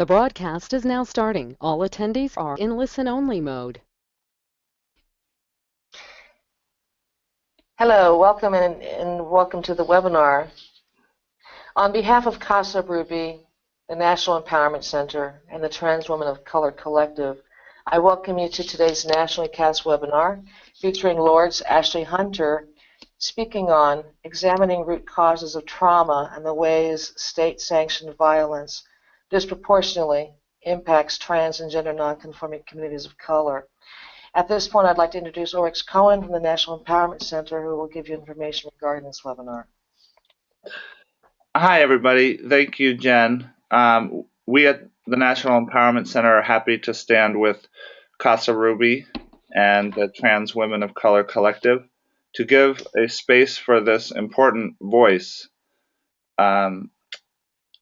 The broadcast is now starting. All attendees are in listen-only mode. Hello, welcome and welcome to the webinar. On behalf of Casa Ruby, the National Empowerment Center, and the Trans Women of Color Collective, I welcome you to today's nationally cast webinar featuring Lords Ashley Hunter speaking on examining root causes of trauma and the ways state-sanctioned violence disproportionately impacts trans and gender nonconforming communities of color. At this point, I'd like to introduce Oryx Cohen from the National Empowerment Center, who will give you information regarding this webinar. Hi, everybody. Thank you, Jen. We at the National Empowerment Center are happy to stand with Casa Ruby and the Trans Women of Color Collective to give a space for this important voice. And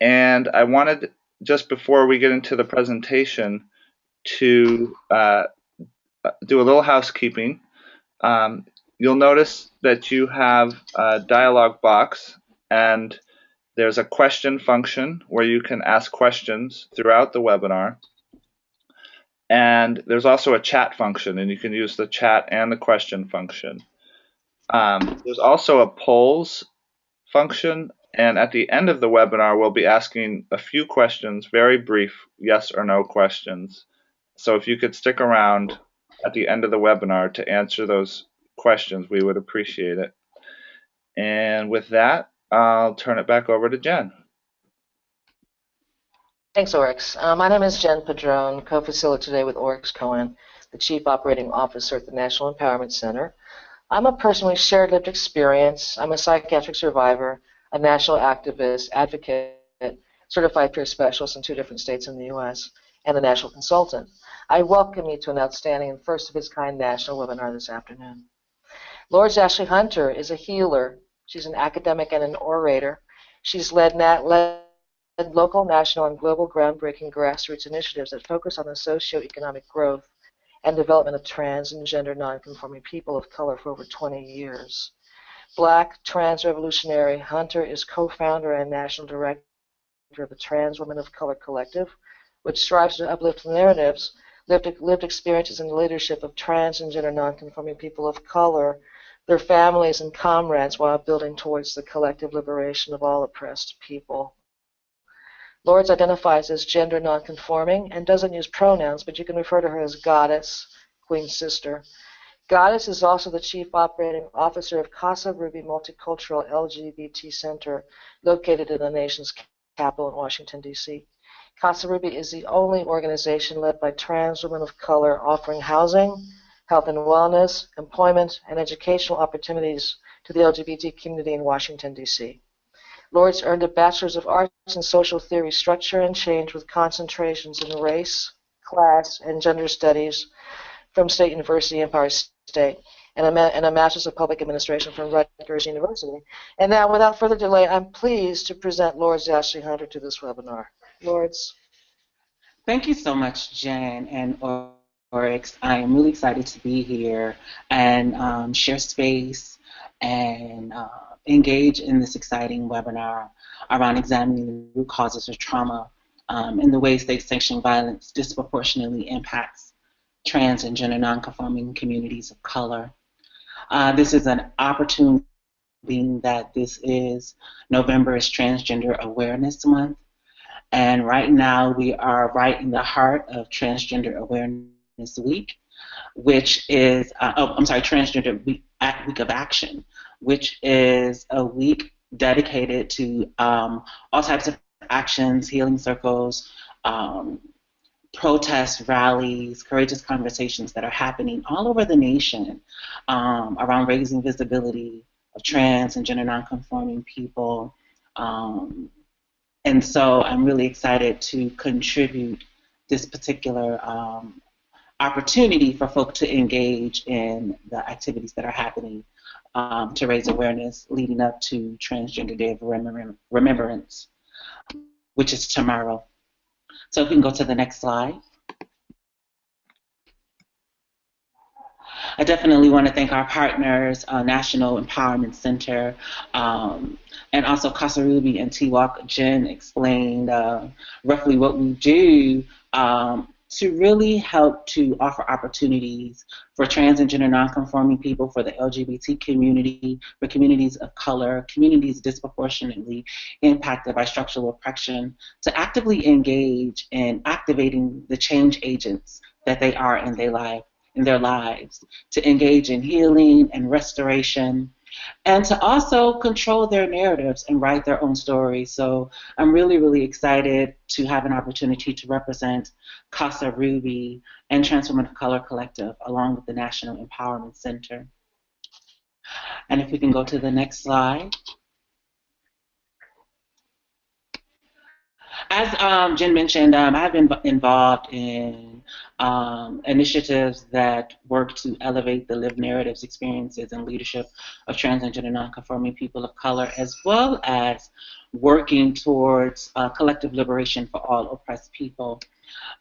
I wanted, just before we get into the presentation, to do a little housekeeping. You'll notice that you have a dialog box, and there's a question function where you can ask questions throughout the webinar. And there's also a chat function, and you can use the chat and the question function. There's also a polls function, and at the end of the webinar, we'll be asking a few questions, very brief yes or no questions. So if you could stick around at the end of the webinar to answer those questions, we would appreciate it. And with that, I'll turn it back over to Jen. Thanks, Oryx. My name is Jen Padron, co-facilitator with Oryx Cohen, the Chief Operating Officer at the National Empowerment Center. I'm a person with shared lived experience. I'm a psychiatric survivor, a national activist, advocate, certified peer specialist in 2 different states in the U.S., and a national consultant. I welcome you to an outstanding and first-of-its-kind national webinar this afternoon. Lords Ashley Hunter is a healer. She's an academic and an orator. She's led local, national, and global groundbreaking grassroots initiatives that focus on the socioeconomic growth and development of trans and gender nonconforming people of color for over 20 years. Black trans revolutionary Hunter is co-founder and national director of the Trans Women of Color Collective, which strives to uplift narratives, lived experiences, and leadership of trans and gender nonconforming people of color, their families and comrades, while building towards the collective liberation of all oppressed people. Lords identifies as gender nonconforming and doesn't use pronouns, but you can refer to her as Goddess, Queen Sister. Goddess is also the Chief Operating Officer of Casa Ruby Multicultural LGBT Center, located in the nation's capital in Washington, D.C. Casa Ruby is the only organization led by trans women of color offering housing, health and wellness, employment, and educational opportunities to the LGBT community in Washington, D.C. Lords earned a Bachelor's of Arts in Social Theory, Structure, and Change with concentrations in race, class, and gender studies from State University, Empire State, and a Master's of Public Administration from Rutgers University. And now, without further delay, I'm pleased to present Lords Ashley Hunter to this webinar. Lords. Thank you so much, Jen and Oryx. I am really excited to be here and share space and engage in this exciting webinar around examining the root causes of trauma and the ways state-sanctioned violence disproportionately impacts trans and gender nonconforming communities of color. This is an opportune, being that this is November is Transgender Awareness Month, and right now we are right in the heart of Transgender Awareness Week, which is, Transgender Week of Action, which is a week dedicated to all types of actions, healing circles, protests, rallies, courageous conversations that are happening all over the nation around raising visibility of trans and gender nonconforming people. And so I'm really excited to contribute this particular opportunity for folks to engage in the activities that are happening to raise awareness leading up to Transgender Day of Remembrance, which is tomorrow. So if we can go to the next slide. I definitely want to thank our partners, National Empowerment Center, and also Casa Ruby and T-Walk. Jen explained roughly what we do to really help to offer opportunities for trans and gender nonconforming people, for the LGBT community, for communities of color, communities disproportionately impacted by structural oppression, to actively engage in activating the change agents that they are in their lives, to engage in healing and restoration, and to also control their narratives and write their own stories. So I'm really, really excited to have an opportunity to represent Casa Ruby and Trans Women of Color Collective along with the National Empowerment Center. And if we can go to the next slide. As Jen mentioned, I've been involved in initiatives that work to elevate the lived narratives, experiences, and leadership of trans and gender nonconforming people of color, as well as working towards collective liberation for all oppressed people.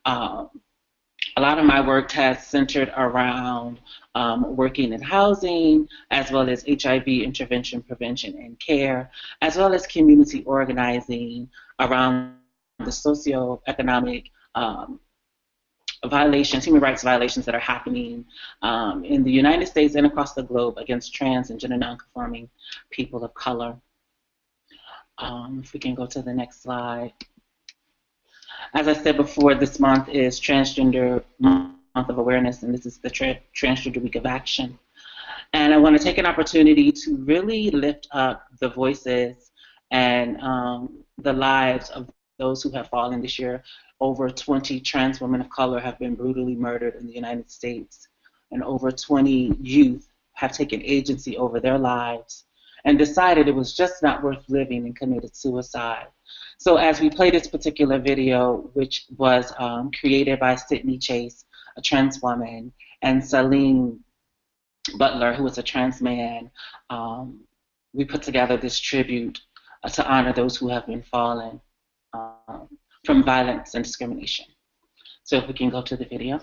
A lot of my work has centered around working in housing, as well as HIV intervention, prevention, and care, as well as community organizing around the socioeconomic violations, human rights violations that are happening in the United States and across the globe against trans and gender nonconforming people of color. If we can go to the next slide. As I said before, this month is Transgender Month of Awareness, and this is the Transgender Week of Action. And I want to take an opportunity to really lift up the voices and the lives of those who have fallen this year. Over 20 trans women of color have been brutally murdered in the United States, and over 20 youth have taken agency over their lives and decided it was just not worth living and committed suicide. So as we play this particular video, which was created by Sydney Chase, a trans woman, and Salim Butler, who is a trans man, we put together this tribute to honor those who have been fallen from violence and discrimination. So if we can go to the video.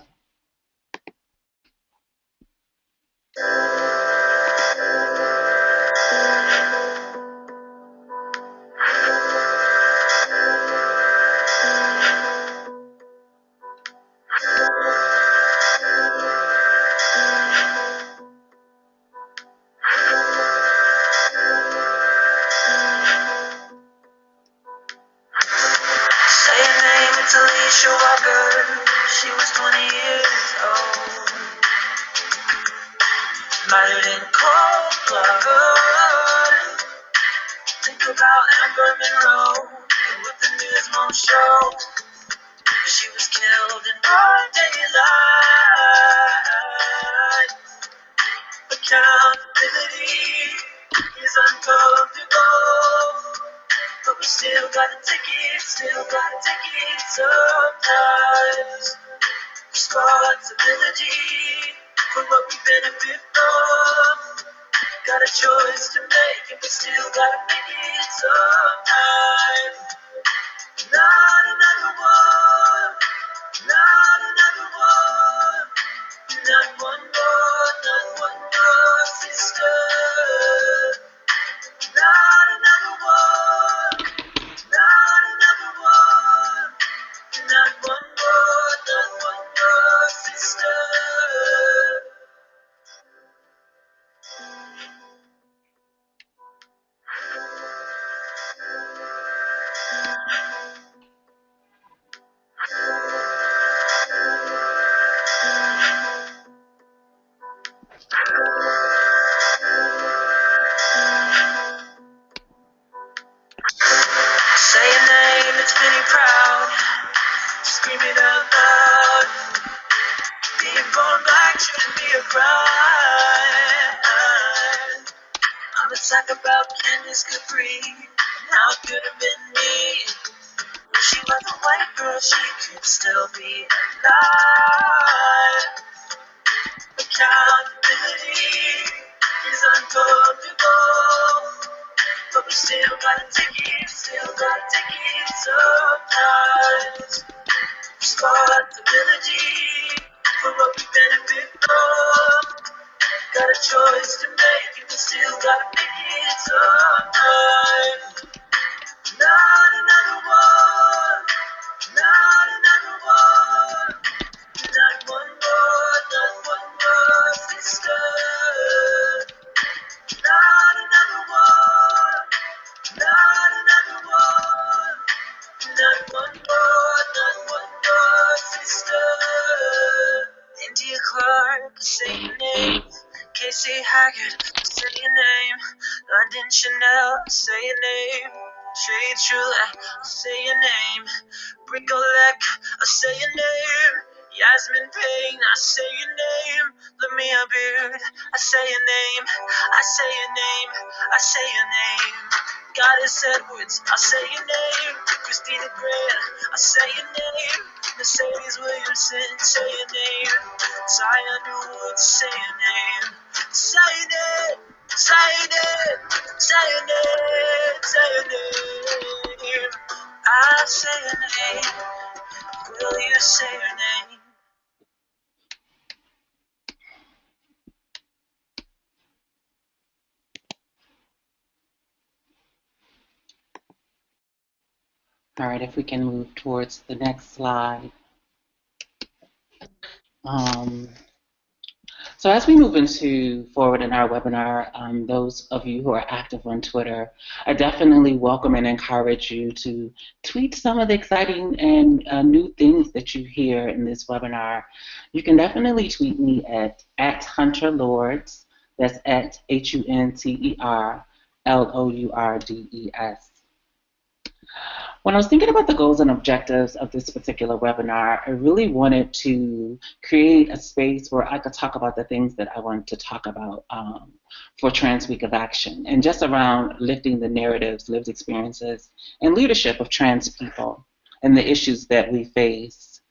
She was 20 years old, murdered in cold blood. Think about Amber Monroe and what the news won't show. She was killed in broad daylight. Accountability is uncomfortable, but we still gotta take it sometimes. Responsibility for what we benefit from. Got a choice to make, and we still gotta make it sometime. Not another one, not another one, not one more sister. Not another one, not another one, not one more sister. Say a name that's pretty proud, scream it out loud. Being born black shouldn't be a crime. I'm a talk about Candace Capri and how it could have been me. If she was a white girl, she could still be alive. Accountability is uncomfortable, but we still gotta take it sometimes. Responsibility for what we benefit from. choice to make, and you still gotta make it sometime. Not another one, not another one, not one more, sister. Not another one, not another one, not one more, sister. India Clark, say your name. Casey Haggard, say your name. London Chanel, say your name. Shade Trulak, say your name. Bricolec, say your name. Yasmin Payne, I say your name. Lamia Beard, I say your name. I say your name. I say your name. Goddess Edwards, I say your name. Christina Grant, I say your name. Mercedes Williamson, say your name. Taya Newwood, say your name. Say your name. Say your name. Say your name. Say your name. I say your name. Will you say your name? All right, if we can move towards the next slide. So as we move forward in our webinar, those of you who are active on Twitter, I definitely welcome and encourage you to tweet some of the exciting and new things that you hear in this webinar. You can definitely tweet me at Hunter Lords. That's at HUNTERLOURDES. When I was thinking about the goals and objectives of this particular webinar, I really wanted to create a space where I could talk about the things that I wanted to talk about for Trans Week of Action, and just around lifting the narratives, lived experiences, and leadership of trans people and the issues that we face.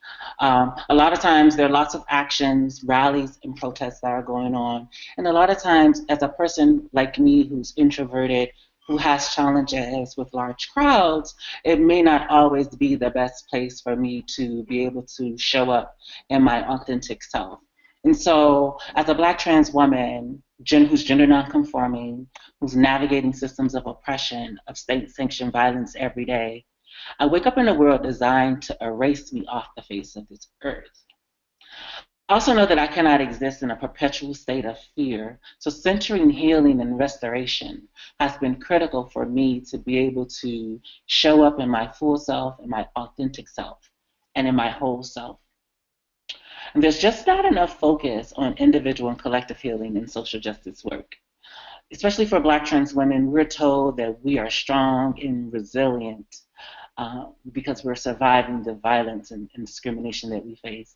A lot of times there are lots of actions, rallies, and protests that are going on, and a lot of times as a person like me who's introverted, who has challenges with large crowds, it may not always be the best place for me to be able to show up in my authentic self. And so as a Black trans woman who's gender non-conforming, who's navigating systems of oppression, of state-sanctioned violence every day, I wake up in a world designed to erase me off the face of this earth. I also know that I cannot exist in a perpetual state of fear, so centering healing and restoration has been critical for me to be able to show up in my full self, in my authentic self, and in my whole self. And there's just not enough focus on individual and collective healing in social justice work. Especially for Black trans women, we're told that we are strong and resilient because we're surviving the violence and discrimination that we face.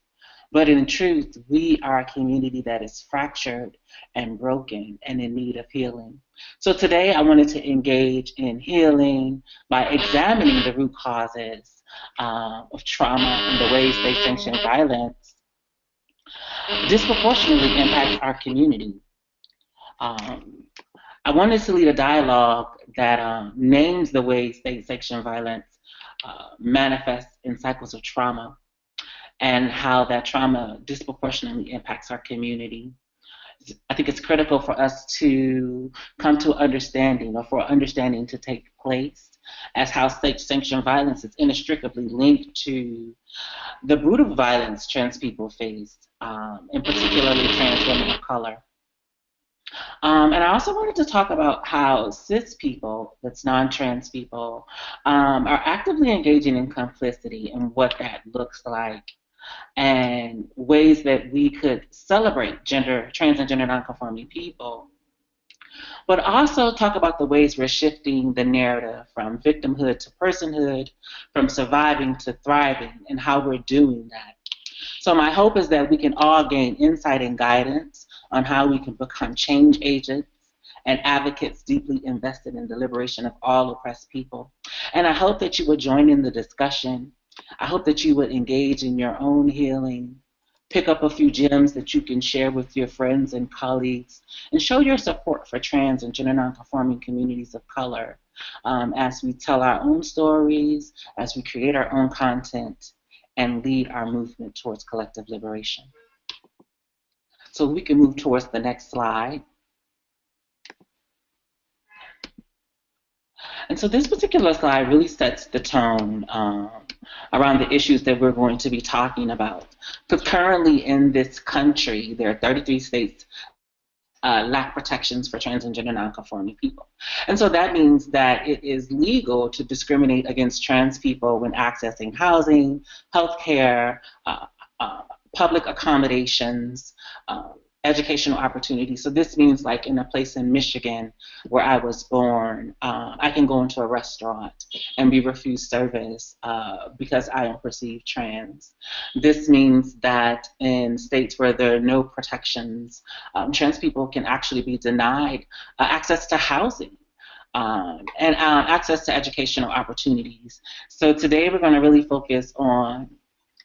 But in truth, we are a community that is fractured and broken and in need of healing. So today I wanted to engage in healing by examining the root causes of trauma and the ways state-sanctioned violence disproportionately impacts our community. I wanted to lead a dialogue that names the ways state-sanctioned violence manifests in cycles of trauma, and how that trauma disproportionately impacts our community. I think it's critical for us to come to understanding, or for understanding to take place, as how state-sanctioned violence is inextricably linked to the brutal violence trans people face, and particularly trans women of color. And I also wanted to talk about how cis people, that's non-trans people, are actively engaging in complicity and what that looks like, and ways that we could celebrate trans and gender non-conforming people, but also talk about the ways we're shifting the narrative from victimhood to personhood, from surviving to thriving, and how we're doing that. So my hope is that we can all gain insight and guidance on how we can become change agents and advocates deeply invested in the liberation of all oppressed people. And I hope that you will join in the discussion. I hope that you would engage in your own healing, pick up a few gems that you can share with your friends and colleagues, and show your support for trans and gender non-conforming communities of color as we tell our own stories, as we create our own content, and lead our movement towards collective liberation. So we can move towards the next slide. And so this particular slide really sets the tone around the issues that we're going to be talking about. Because currently in this country, there are 33 states lack protections for trans and gender nonconforming people. And so that means that it is legal to discriminate against trans people when accessing housing, healthcare, public accommodations, educational opportunities. So this means, like in a place in Michigan where I was born, I can go into a restaurant and be refused service because I am perceived trans. This means that in states where there are no protections, trans people can actually be denied access to housing. And access to educational opportunities. So today we're going to really focus on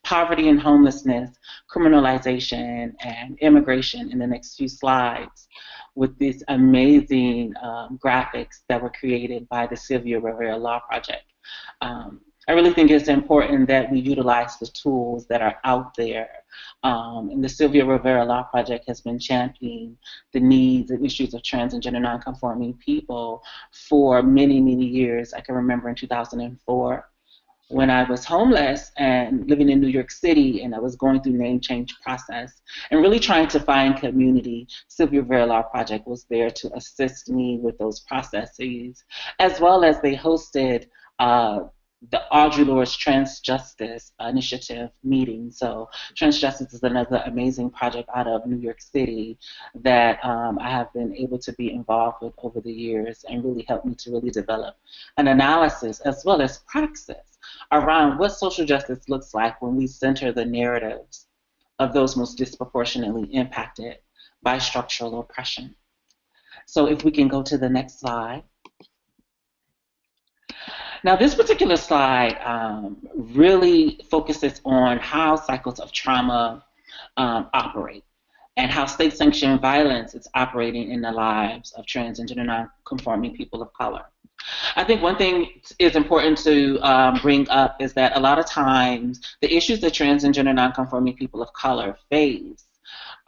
poverty and homelessness, criminalization, and immigration in the next few slides with these amazing graphics that were created by the Sylvia Rivera Law Project. I really think it's important that we utilize the tools that are out there. And the Sylvia Rivera Law Project has been championing the needs and issues of trans and gender nonconforming people for many, many years. I can remember in 2004, when I was homeless and living in New York City, and I was going through name change process and really trying to find community, Sylvia Rivera Law Project was there to assist me with those processes, as well as they hosted the Audre Lorde's Trans Justice Initiative meeting. So Trans Justice is another amazing project out of New York City that I have been able to be involved with over the years and really helped me to really develop an analysis as well as praxis around what social justice looks like when we center the narratives of those most disproportionately impacted by structural oppression. So if we can go to the next slide. Now, this particular slide really focuses on how cycles of trauma operate and how state-sanctioned violence is operating in the lives of trans and gender non-conforming people of color. I think one thing is important to bring up is that a lot of times the issues that trans and gender non-conforming people of color face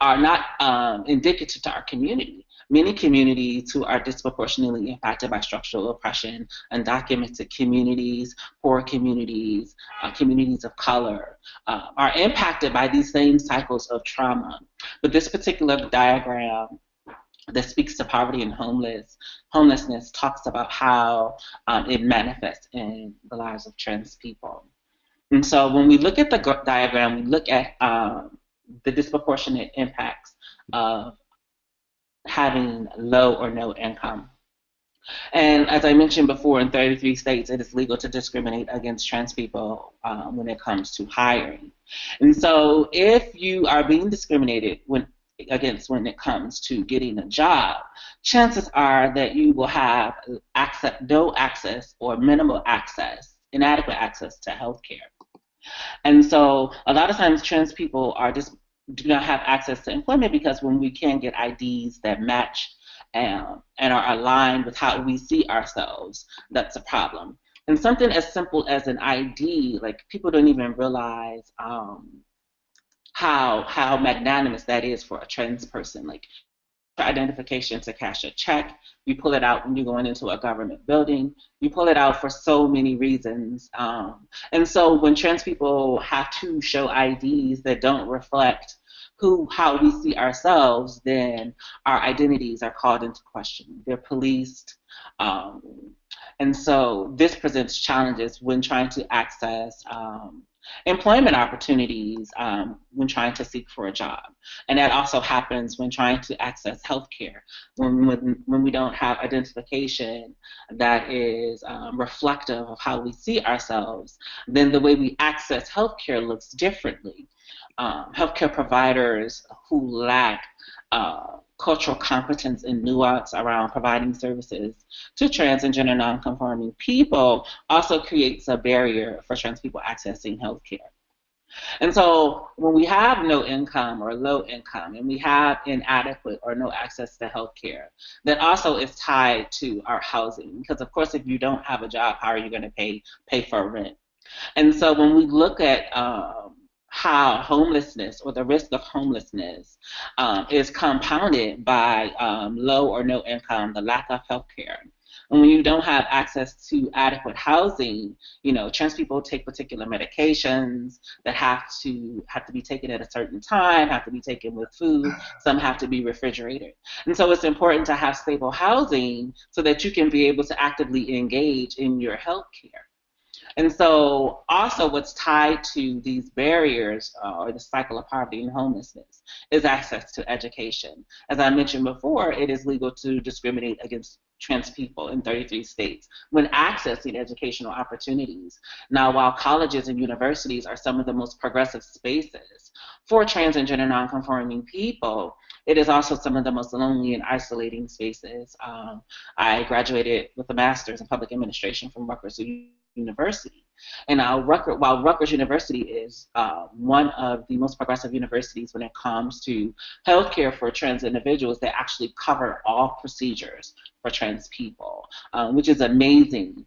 are not indicative to our community. Many communities who are disproportionately impacted by structural oppression, undocumented communities, poor communities, communities of color, are impacted by these same cycles of trauma. But this particular diagram that speaks to poverty and homelessness talks about how it manifests in the lives of trans people. And so when we look at the diagram, we look at the disproportionate impacts of having low or no income. And as I mentioned before, in 33 states, it is legal to discriminate against trans people when it comes to hiring. And so if you are being discriminated against when it comes to getting a job, chances are that you will have no access or minimal access, inadequate access to health care. And so a lot of times trans people do not have access to employment because when we can't get IDs that match and are aligned with how we see ourselves, that's a problem. And something as simple as an ID, like people don't even realize how magnanimous that is for a trans person. Like for identification to cash a check, you pull it out when you're going into a government building. You pull it out for so many reasons. And so when trans people have to show IDs that don't reflect how we see ourselves, then our identities are called into question. They're policed. And so this presents challenges when trying to access employment opportunities when trying to seek for a job. And that also happens when trying to access health care. When we don't have identification that is reflective of how we see ourselves, then the way we access health care looks differently. Healthcare providers who lack cultural competence and nuance around providing services to trans and gender nonconforming people also creates a barrier for trans people accessing healthcare. And so when we have no income or low income and we have inadequate or no access to healthcare, that also is tied to our housing. Because of course, if you don't have a job, how are you going to pay for rent? And so when we look at how homelessness or the risk of homelessness is compounded by low or no income, the lack of health care, And when you don't have access to adequate housing, trans people take particular medications that have to be taken at a certain time, have to be taken with food. Some have to be refrigerated. And so it's important to have stable housing so that you can be able to actively engage in your health care. And so also what's tied to these barriers or the cycle of poverty and homelessness is access to education. As I mentioned before, it is legal to discriminate against trans people in 33 states when accessing educational opportunities. Now, while colleges and universities are some of the most progressive spaces for trans and gender nonconforming people, it is also some of the most lonely and isolating spaces. I graduated with a master's in public administration from Rutgers University. And while Rutgers University is one of the most progressive universities when it comes to healthcare for trans individuals, they actually cover all procedures for trans people, which is amazing.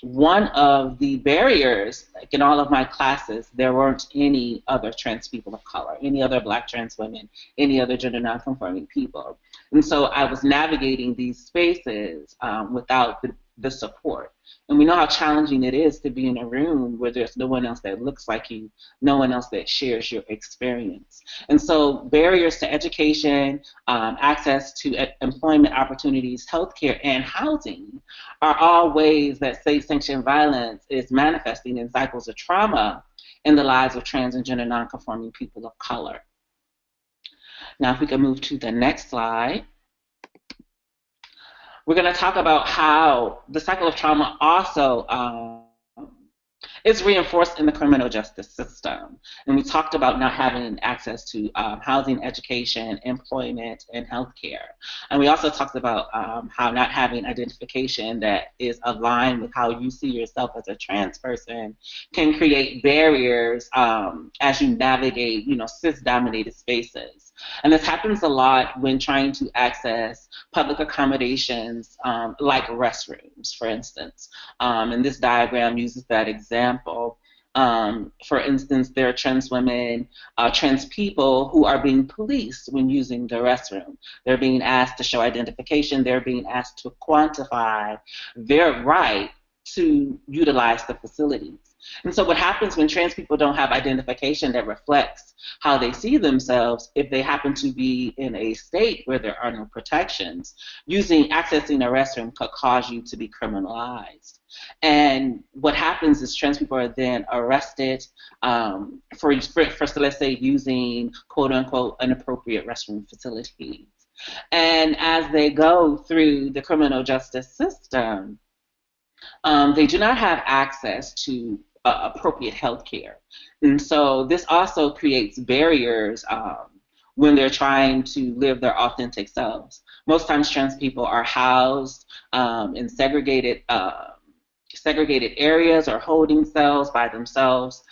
One of the barriers, like in all of my classes, there weren't any other trans people of color, any other Black trans women, any other gender nonconforming people. And so I was navigating these spaces without the support. And we know how challenging it is to be in a room where there's no one else that looks like you, no one else that shares your experience. And so barriers to education, access to employment opportunities, healthcare, and housing are all ways that state-sanctioned violence is manifesting in cycles of trauma in the lives of trans and gender nonconforming people of color. Now, if we can move to the next slide. We're going to talk about how the cycle of trauma also is reinforced in the criminal justice system. And we talked about not having access to housing, education, employment, and healthcare. And we also talked about how not having identification that is aligned with how you see yourself as a trans person can create barriers as you navigate, cis-dominated spaces. And this happens a lot when trying to access public accommodations like restrooms, for instance. And this diagram uses that example. For instance, there are trans women, trans people who are being policed when using the restroom. They're being asked to show identification. They're being asked to quantify their right to utilize the facilities. And so what happens when trans people don't have identification that reflects how they see themselves, if they happen to be in a state where there are no protections, accessing a restroom could cause you to be criminalized. And what happens is trans people are then arrested for let's say, using quote unquote inappropriate restroom facilities. And as they go through the criminal justice system, they do not have access to appropriate health care. And so this also creates barriers when they're trying to live their authentic selves. Most times trans people are housed in segregated areas or holding cells by themselves.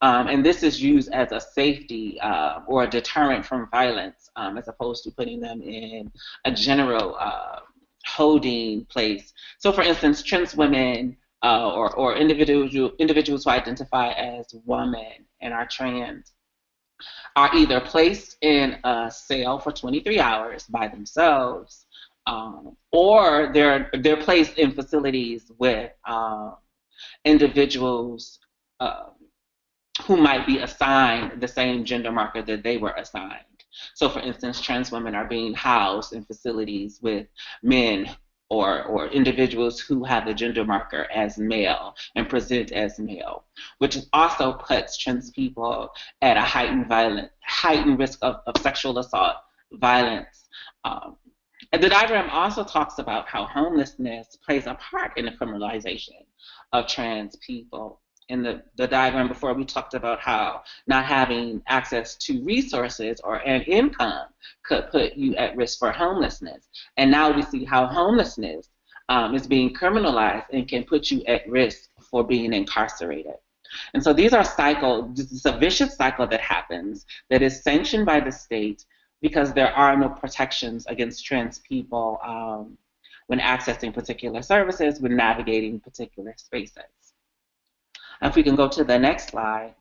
And this is used as a safety or a deterrent from violence as opposed to putting them in a general holding place. So for instance, trans women or individuals who identify as women and are trans are either placed in a cell for 23 hours by themselves, or they're placed in facilities with individuals who might be assigned the same gender marker that they were assigned. So for instance, trans women are being housed in facilities with men or individuals who have the gender marker as male and present as male, which also puts trans people at a heightened risk of sexual assault, violence. And the diagram also talks about how homelessness plays a part in the criminalization of trans people. In the diagram before, we talked about how not having access to resources or an income could put you at risk for homelessness. And now we see how homelessness is being criminalized and can put you at risk for being incarcerated. And so these are cycles. This is a vicious cycle that happens that is sanctioned by the state because there are no protections against trans people when accessing particular services, when navigating particular spaces. If we can go to the next slide.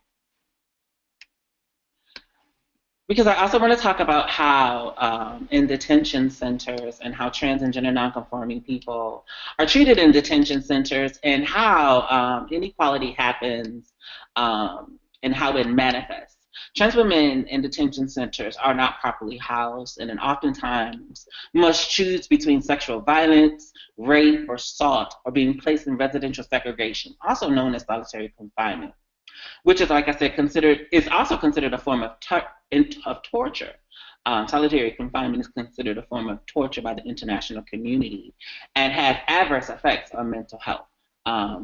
because I also want to talk about how in detention centers and how trans and gender nonconforming people are treated in detention centers and how inequality happens and how it manifests. Trans women in detention centers are not properly housed and oftentimes must choose between sexual violence, rape, or assault, or being placed in residential segregation, also known as solitary confinement, which is, like I said, also considered a form of torture. Solitary confinement is considered a form of torture by the international community and has adverse effects on mental health.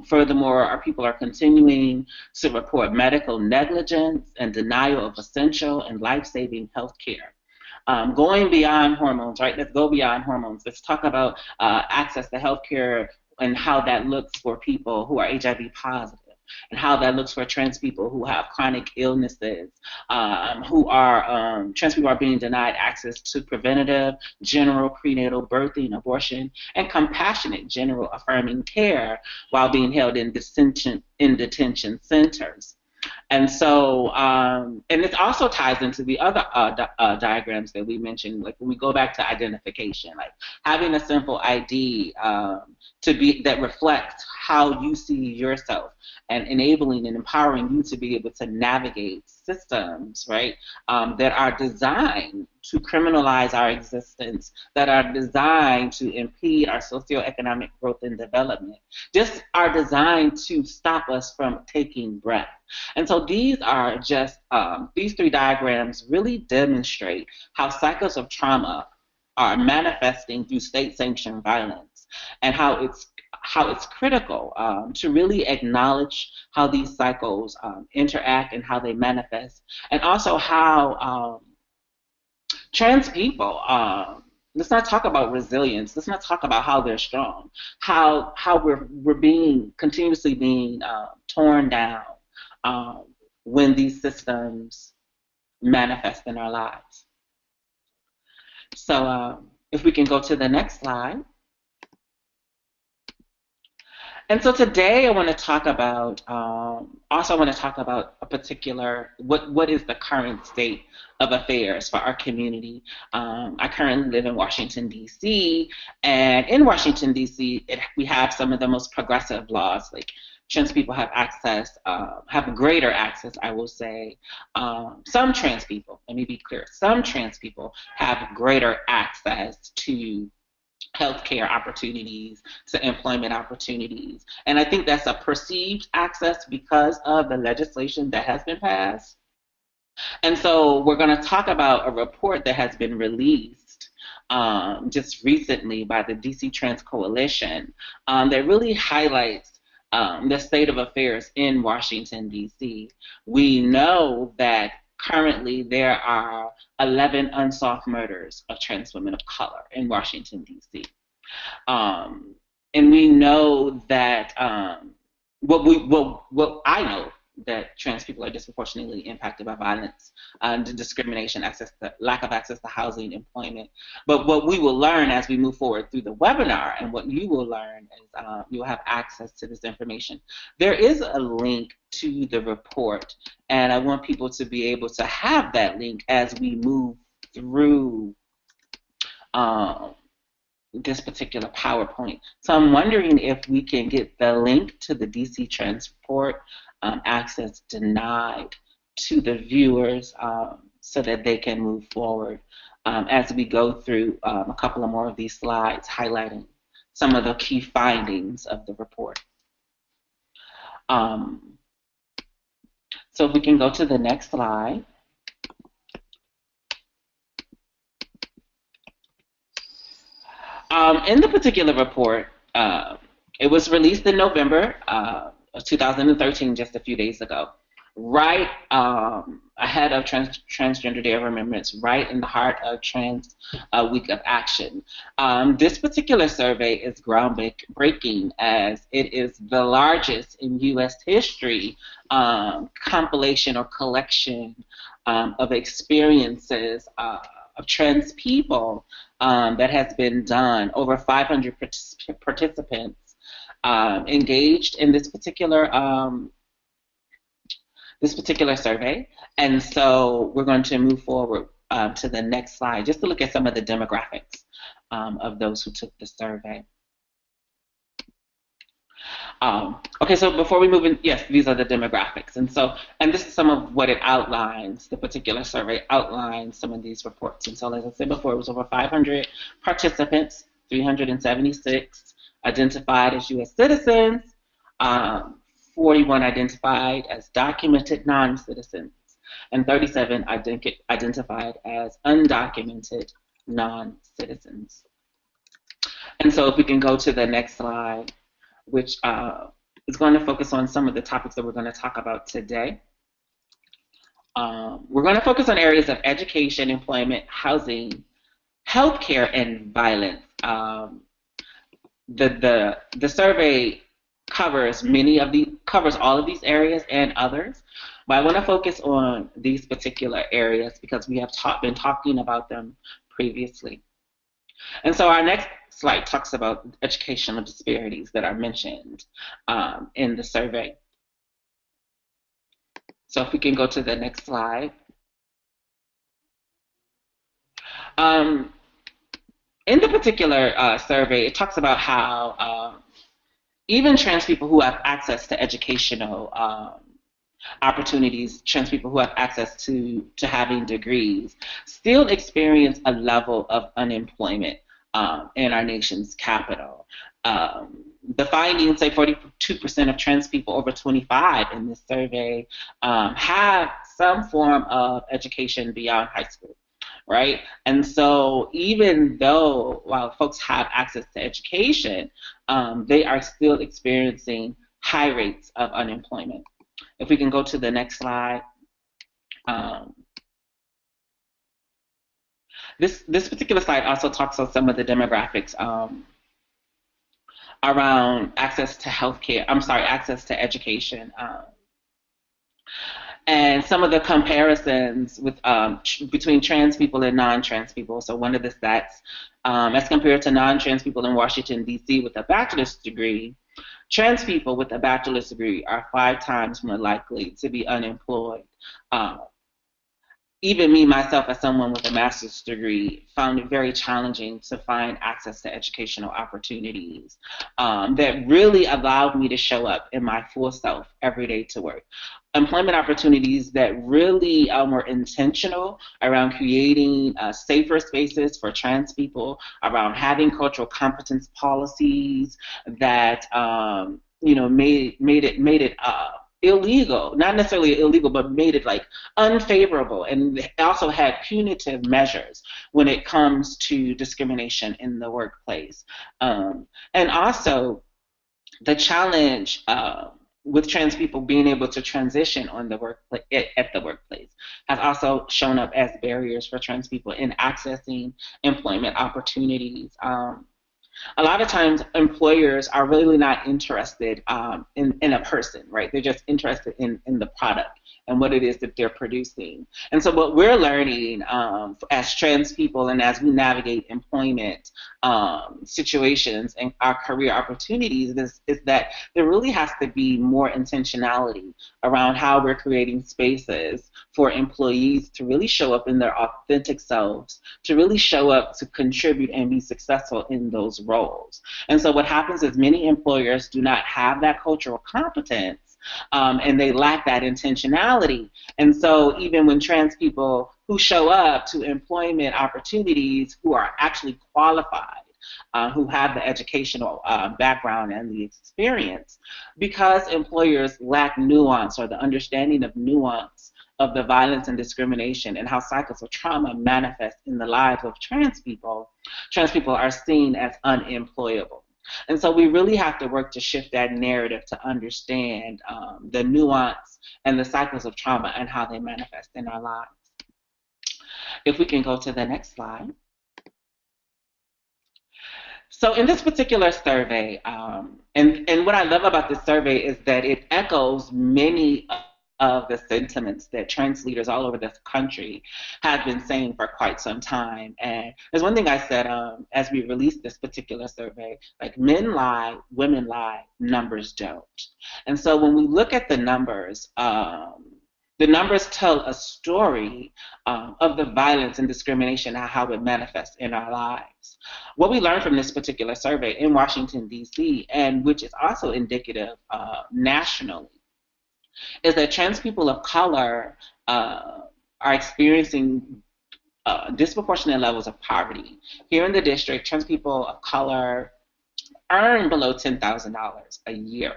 Furthermore, our people are continuing to report medical negligence and denial of essential and life-saving health care. Going beyond hormones, right? Let's go beyond hormones. Let's talk about access to healthcare and how that looks for people who are HIV positive, and how that looks for trans people who have chronic illnesses, trans people are being denied access to preventative, general prenatal birthing, abortion, and compassionate general affirming care while being held in detention centers. And so, and it also ties into the other diagrams that we mentioned, like when we go back to identification, like having a simple ID that reflects how you see yourself, and enabling and empowering you to be able to navigate systems, right, that are designed to criminalize our existence, that are designed to impede our socioeconomic growth and development, just are designed to stop us from taking breath. And so these are just, these three diagrams really demonstrate how cycles of trauma are manifesting through state-sanctioned violence, and how it's critical to really acknowledge how these cycles interact and how they manifest, and also how trans people, let's not talk about resilience, let's not talk about how they're strong, how we're continuously being torn down when these systems manifest in our lives. So if we can go to the next slide. And so today I want to talk about, a particular, what is the current state of affairs for our community. I currently live in Washington, D.C., and in Washington, D.C., we have some of the most progressive laws, like trans people have access, have greater access, I will say. Some trans people, let me be clear, some trans people have greater access to healthcare opportunities, to employment opportunities. And I think that's a perceived access because of the legislation that has been passed. And so we're going to talk about a report that has been released just recently by the DC Trans Coalition that really highlights the state of affairs in Washington, D.C. We know that currently there are 11 unsolved murders of trans women of color in Washington, D.C. And we know that what I know that trans people are disproportionately impacted by violence, discrimination, lack of access to housing, employment. But what we will learn as we move forward through the webinar, and what you will learn is you'll have access to this information. There is a link to the report, and I want people to be able to have that link as we move through this particular PowerPoint. So I'm wondering if we can get the link to the DC Trans report, access denied to the viewers so that they can move forward as we go through a couple of more of these slides highlighting some of the key findings of the report. So if we can go to the next slide. In the particular report, it was released in November of 2013, just a few days ago, right ahead of Transgender Day of Remembrance, right in the heart of Trans Week of Action. This particular survey is groundbreaking, as it is the largest in U.S. history compilation or collection of experiences of trans people that has been done. Over 500 participants engaged in this particular this particular survey. And so we're going to move forward to the next slide just to look at some of the demographics of those who took the survey. Okay, so before we move in, yes, these are the demographics. And this is some of what it outlines. The particular survey outlines some of these reports. And so as I said before, it was over 500 participants, 376 identified as U.S. citizens, 41 identified as documented non-citizens, and 37 identified as undocumented non-citizens. And so if we can go to the next slide, which is going to focus on some of the topics that we're going to talk about today. We're going to focus on areas of education, employment, housing, healthcare, and violence. The survey covers all of these areas and others, but I want to focus on these particular areas because we have been talking about them previously. And so our next slide talks about educational disparities that are mentioned in the survey. So if we can go to the next slide. In the particular survey, it talks about how even trans people who have access to educational opportunities, trans people who have access to having degrees, still experience a level of unemployment in our nation's capital. The findings say 42% of trans people over 25 in this survey have some form of education beyond high school, right? And so even though while folks have access to education, they are still experiencing high rates of unemployment. If we can go to the next slide. This particular slide also talks on some of the demographics around access to access to education. And some of the comparisons with between trans people and non-trans people. So one of the stats, as compared to non-trans people in Washington, D.C. with a bachelor's degree, trans people with a bachelor's degree are 5 times more likely to be unemployed. Even me, myself, as someone with a master's degree, found it very challenging to find access to educational opportunities that really allowed me to show up in my full self every day to work. Employment opportunities that really were intentional around creating safer spaces for trans people, around having cultural competence policies that made it illegal, not necessarily illegal, but made it like unfavorable, and also had punitive measures when it comes to discrimination in the workplace. And also the challenge with trans people being able to transition on the at the workplace has also shown up as barriers for trans people in accessing employment opportunities. A lot of times employers are really not interested in a person, right? They're just interested in the product and what it is that they're producing. And so what we're learning as trans people and as we navigate employment situations and our career opportunities is that there really has to be more intentionality around how we're creating spaces for employees to really show up in their authentic selves, to really show up to contribute and be successful in those roles. And so what happens is many employers do not have that cultural competence and they lack that intentionality. And so even when trans people who show up to employment opportunities who are actually qualified, who have the educational background and the experience, because employers lack nuance or the understanding of nuance of the violence and discrimination and how cycles of trauma manifest in the lives of trans people are seen as unemployable. And so we really have to work to shift that narrative to understand the nuance and the cycles of trauma and how they manifest in our lives. If we can go to the next slide. So in this particular survey, and what I love about this survey is that it echoes many of the sentiments that trans leaders all over this country have been saying for quite some time. And there's one thing I said as we released this particular survey, like men lie, women lie, numbers don't. And so when we look at the numbers, the numbers tell a story of the violence and discrimination and how it manifests in our lives. What we learned from this particular survey in Washington, D.C., and which is also indicative nationally, is that trans people of color are experiencing disproportionate levels of poverty. Here in the district, trans people of color earn below $10,000 a year.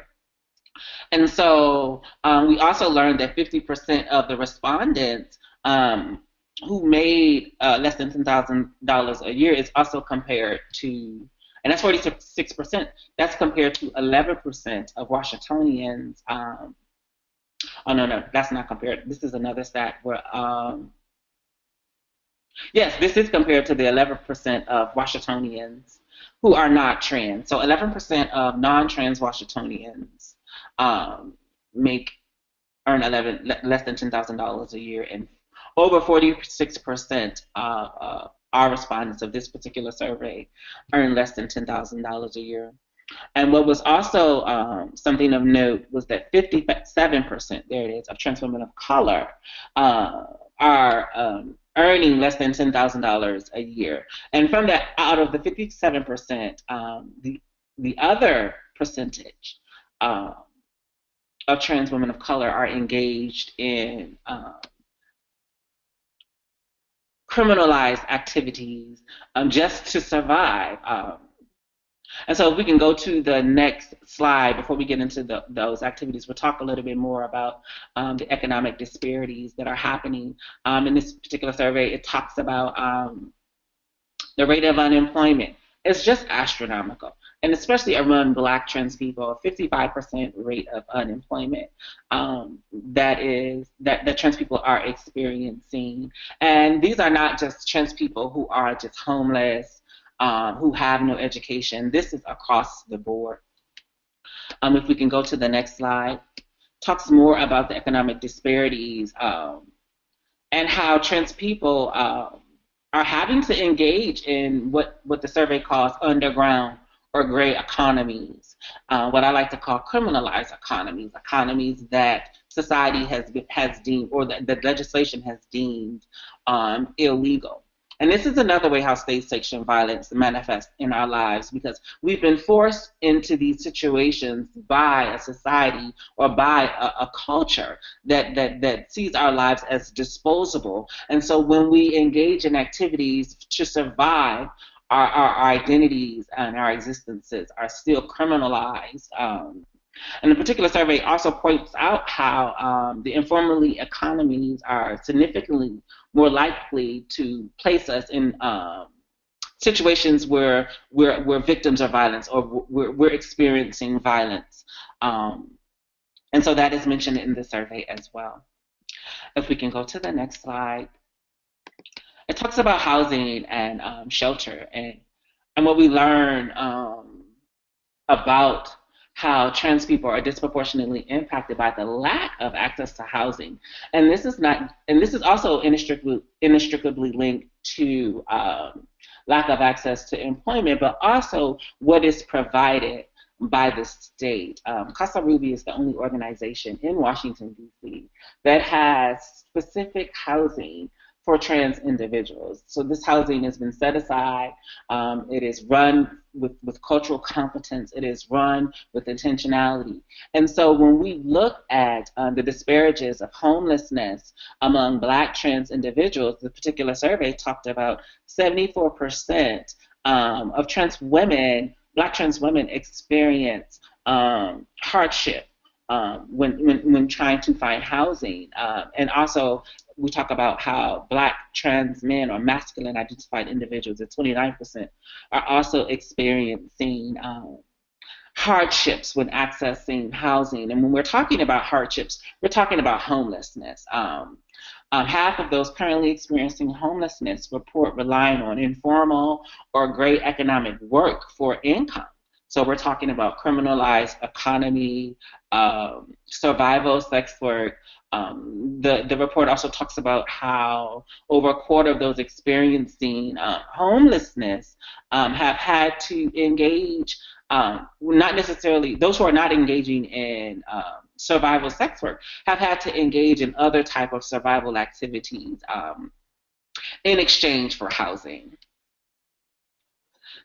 And so we also learned that 50% of the respondents who made less than $10,000 a year is also compared to, and that's 46%, that's compared to 11% of Washingtonians. Oh, no, that's not compared. This is another stat where, yes, this is compared to the 11% of Washingtonians who are not trans. So 11% of non-trans Washingtonians earn less than $10,000 a year, and over 46% of our respondents of this particular survey earn less than $10,000 a year. And what was also something of note was that 57%, there it is, of trans women of color are earning less than $10,000 a year. And from that, out of the 57%, the other percentage of trans women of color are engaged in criminalized activities just to survive. And so if we can go to the next slide before we get into those activities, we'll talk a little bit more about the economic disparities that are happening. In this particular survey, it talks about the rate of unemployment. It's just astronomical, and especially among Black trans people, a 55% rate of unemployment that trans people are experiencing. And these are not just trans people who are just homeless, who have no education. This is across the board. If we can go to the next slide, talks more about the economic disparities and how trans people are having to engage in what the survey calls underground or gray economies, what I like to call criminalized economies that society has deemed, or that the legislation has deemed illegal. And this is another way how state-sanctioned violence manifests in our lives, because we've been forced into these situations by a society or by a culture that sees our lives as disposable. And so when we engage in activities to survive, our identities and our existences are still criminalized. And the particular survey also points out how the informally economies are significantly more likely to place us in situations where we're victims of violence, or we're experiencing violence. And so that is mentioned in the survey as well. If we can go to the next slide. It talks about housing and shelter, and what we learn about how trans people are disproportionately impacted by the lack of access to housing. And this is also inextricably linked to lack of access to employment, but also what is provided by the state. Casa Ruby is the only organization in Washington, D.C. that has specific housing for trans individuals. So this housing has been set aside. It is run with cultural competence. It is run with intentionality. And so when we look at the disparages of homelessness among Black trans individuals, the particular survey talked about 74% of trans women, Black trans women, experience hardship when trying to find housing. And also, we talk about how Black trans men or masculine identified individuals at 29% are also experiencing hardships when accessing housing. And when we're talking about hardships, we're talking about homelessness. Half of those currently experiencing homelessness report relying on informal or gray economic work for income. So we're talking about criminalized economy, survival sex work. The report also talks about how over a quarter of those experiencing homelessness have had to engage, not necessarily, those who are not engaging in survival sex work have had to engage in other type of survival activities in exchange for housing.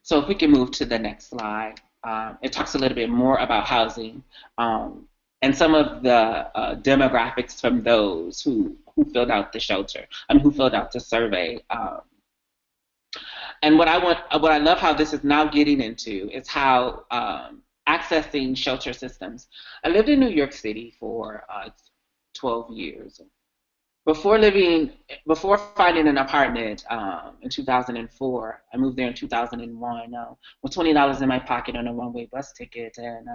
So if we can move to the next slide, it talks a little bit more about housing and some of the demographics from those who filled out the shelter, who filled out the survey. And what I love how this is now getting into is how accessing shelter systems. I lived in New York City for 12 years. Before finding an apartment in 2004, I moved there in 2001 with $20 in my pocket on a one-way bus ticket, and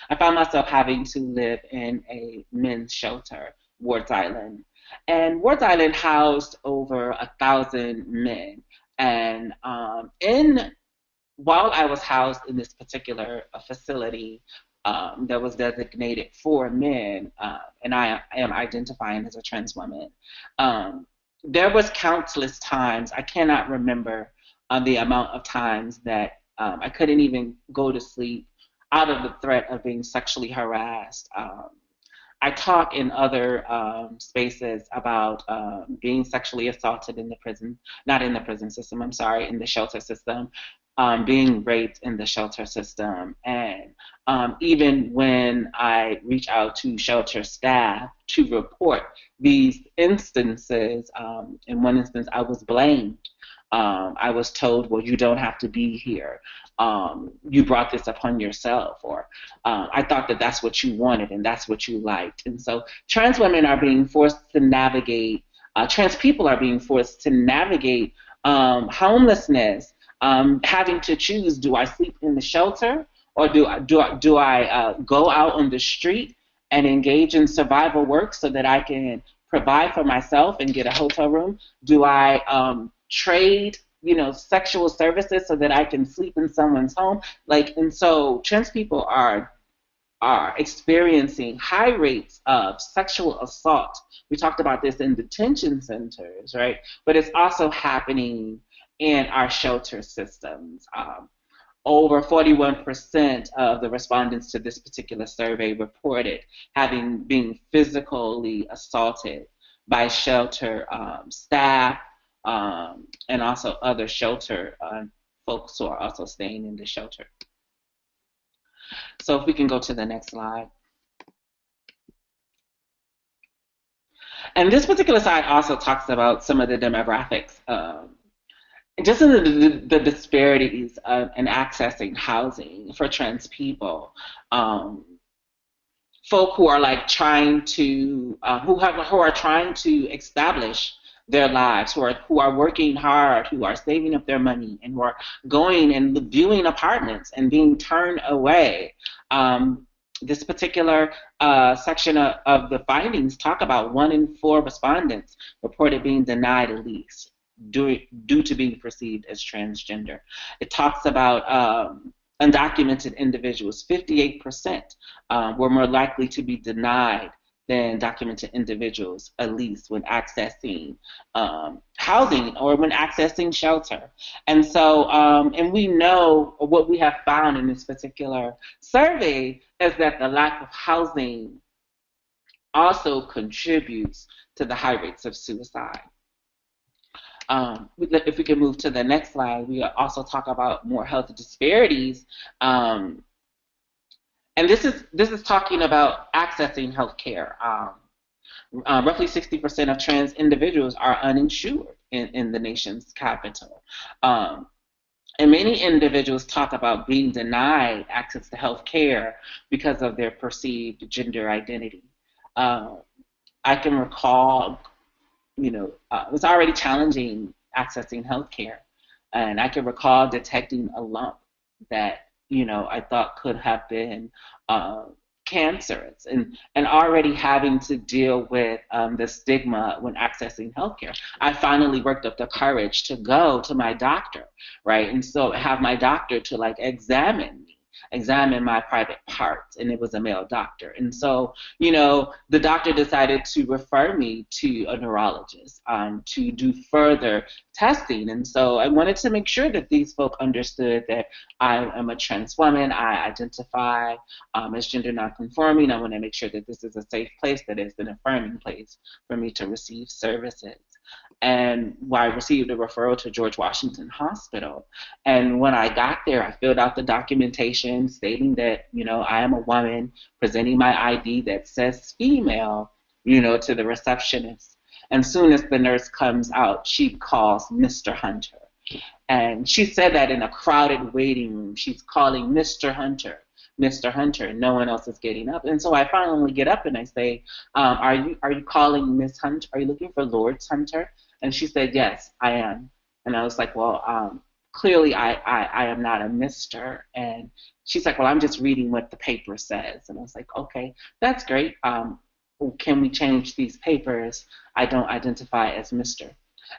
I found myself having to live in a men's shelter, Wards Island. And Wards Island housed over 1,000 men. And while I was housed in this particular facility that was designated for men, and I am identifying as a trans woman, there was countless times, I cannot remember the amount of times that I couldn't even go to sleep out of the threat of being sexually harassed. I talk in other spaces about being sexually assaulted in the prison, not in the prison system, I'm sorry, in the shelter system, being raped in the shelter system. And even when I reach out to shelter staff to report these instances, in one instance I was blamed. I was told, well, you don't have to be here. You brought this upon yourself, or I thought that that's what you wanted and that's what you liked. And so trans women are being forced to navigate, trans people are being forced to navigate homelessness, having to choose, do I sleep in the shelter, or do I go out on the street and engage in survival work so that I can provide for myself and get a hotel room? Do I trade, sexual services so that I can sleep in someone's home? And so trans people are experiencing high rates of sexual assault. We talked about this in detention centers, right? But it's also happening in our shelter systems. Over 41% of the respondents to this particular survey reported having been physically assaulted by shelter staff, and also other shelter folks who are also staying in the shelter. So if we can go to the next slide. And this particular slide also talks about some of the demographics, just in the disparities in accessing housing for trans people. Folk who are trying to, who are trying to establish their lives, who are working hard, who are saving up their money, and who are going and viewing apartments and being turned away. This particular section of the findings talk about 1 in 4 respondents reported being denied a lease due to being perceived as transgender. It talks about undocumented individuals. 58% were more likely to be denied than documented individuals, at least when accessing housing or when accessing shelter. And so, and we know what we have found in this particular survey is that the lack of housing also contributes to the high rates of suicide. If we can move to the next slide, we also talk about more health disparities. And this is talking about accessing health care. Roughly 60% of trans individuals are uninsured in the nation's capital. And many individuals talk about being denied access to health care because of their perceived gender identity. I can recall, it was already challenging accessing health care. And I can recall detecting a lump that I thought could have been cancerous, and already having to deal with the stigma when accessing healthcare. I finally worked up the courage to go to my doctor, right? And so have my doctor to examine me examine my private parts, and it was a male doctor. And so, you know, the doctor decided to refer me to a neurologist to do further testing. And so I wanted to make sure that these folk understood that I am a trans woman. I identify as gender nonconforming. I want to make sure that this is a safe place, that it's an affirming place for me to receive services. And I received a referral to George Washington Hospital. And when I got there, I filled out the documentation stating that, you know, I am a woman, presenting my ID that says female, you know, to the receptionist. And soon as the nurse comes out, she calls Mr. Hunter. And she said that in a crowded waiting room. She's calling Mr. Hunter, Mr. Hunter, and no one else is getting up. And so I finally get up and I say, are you calling Miss Hunter? Are you looking for Lord Hunter? And she said, yes, I am. And I was like, well, clearly I am not a Mr. And she's like, well, I'm just reading what the paper says. And I was like, okay, that's great. Can we change these papers? I don't identify as Mr.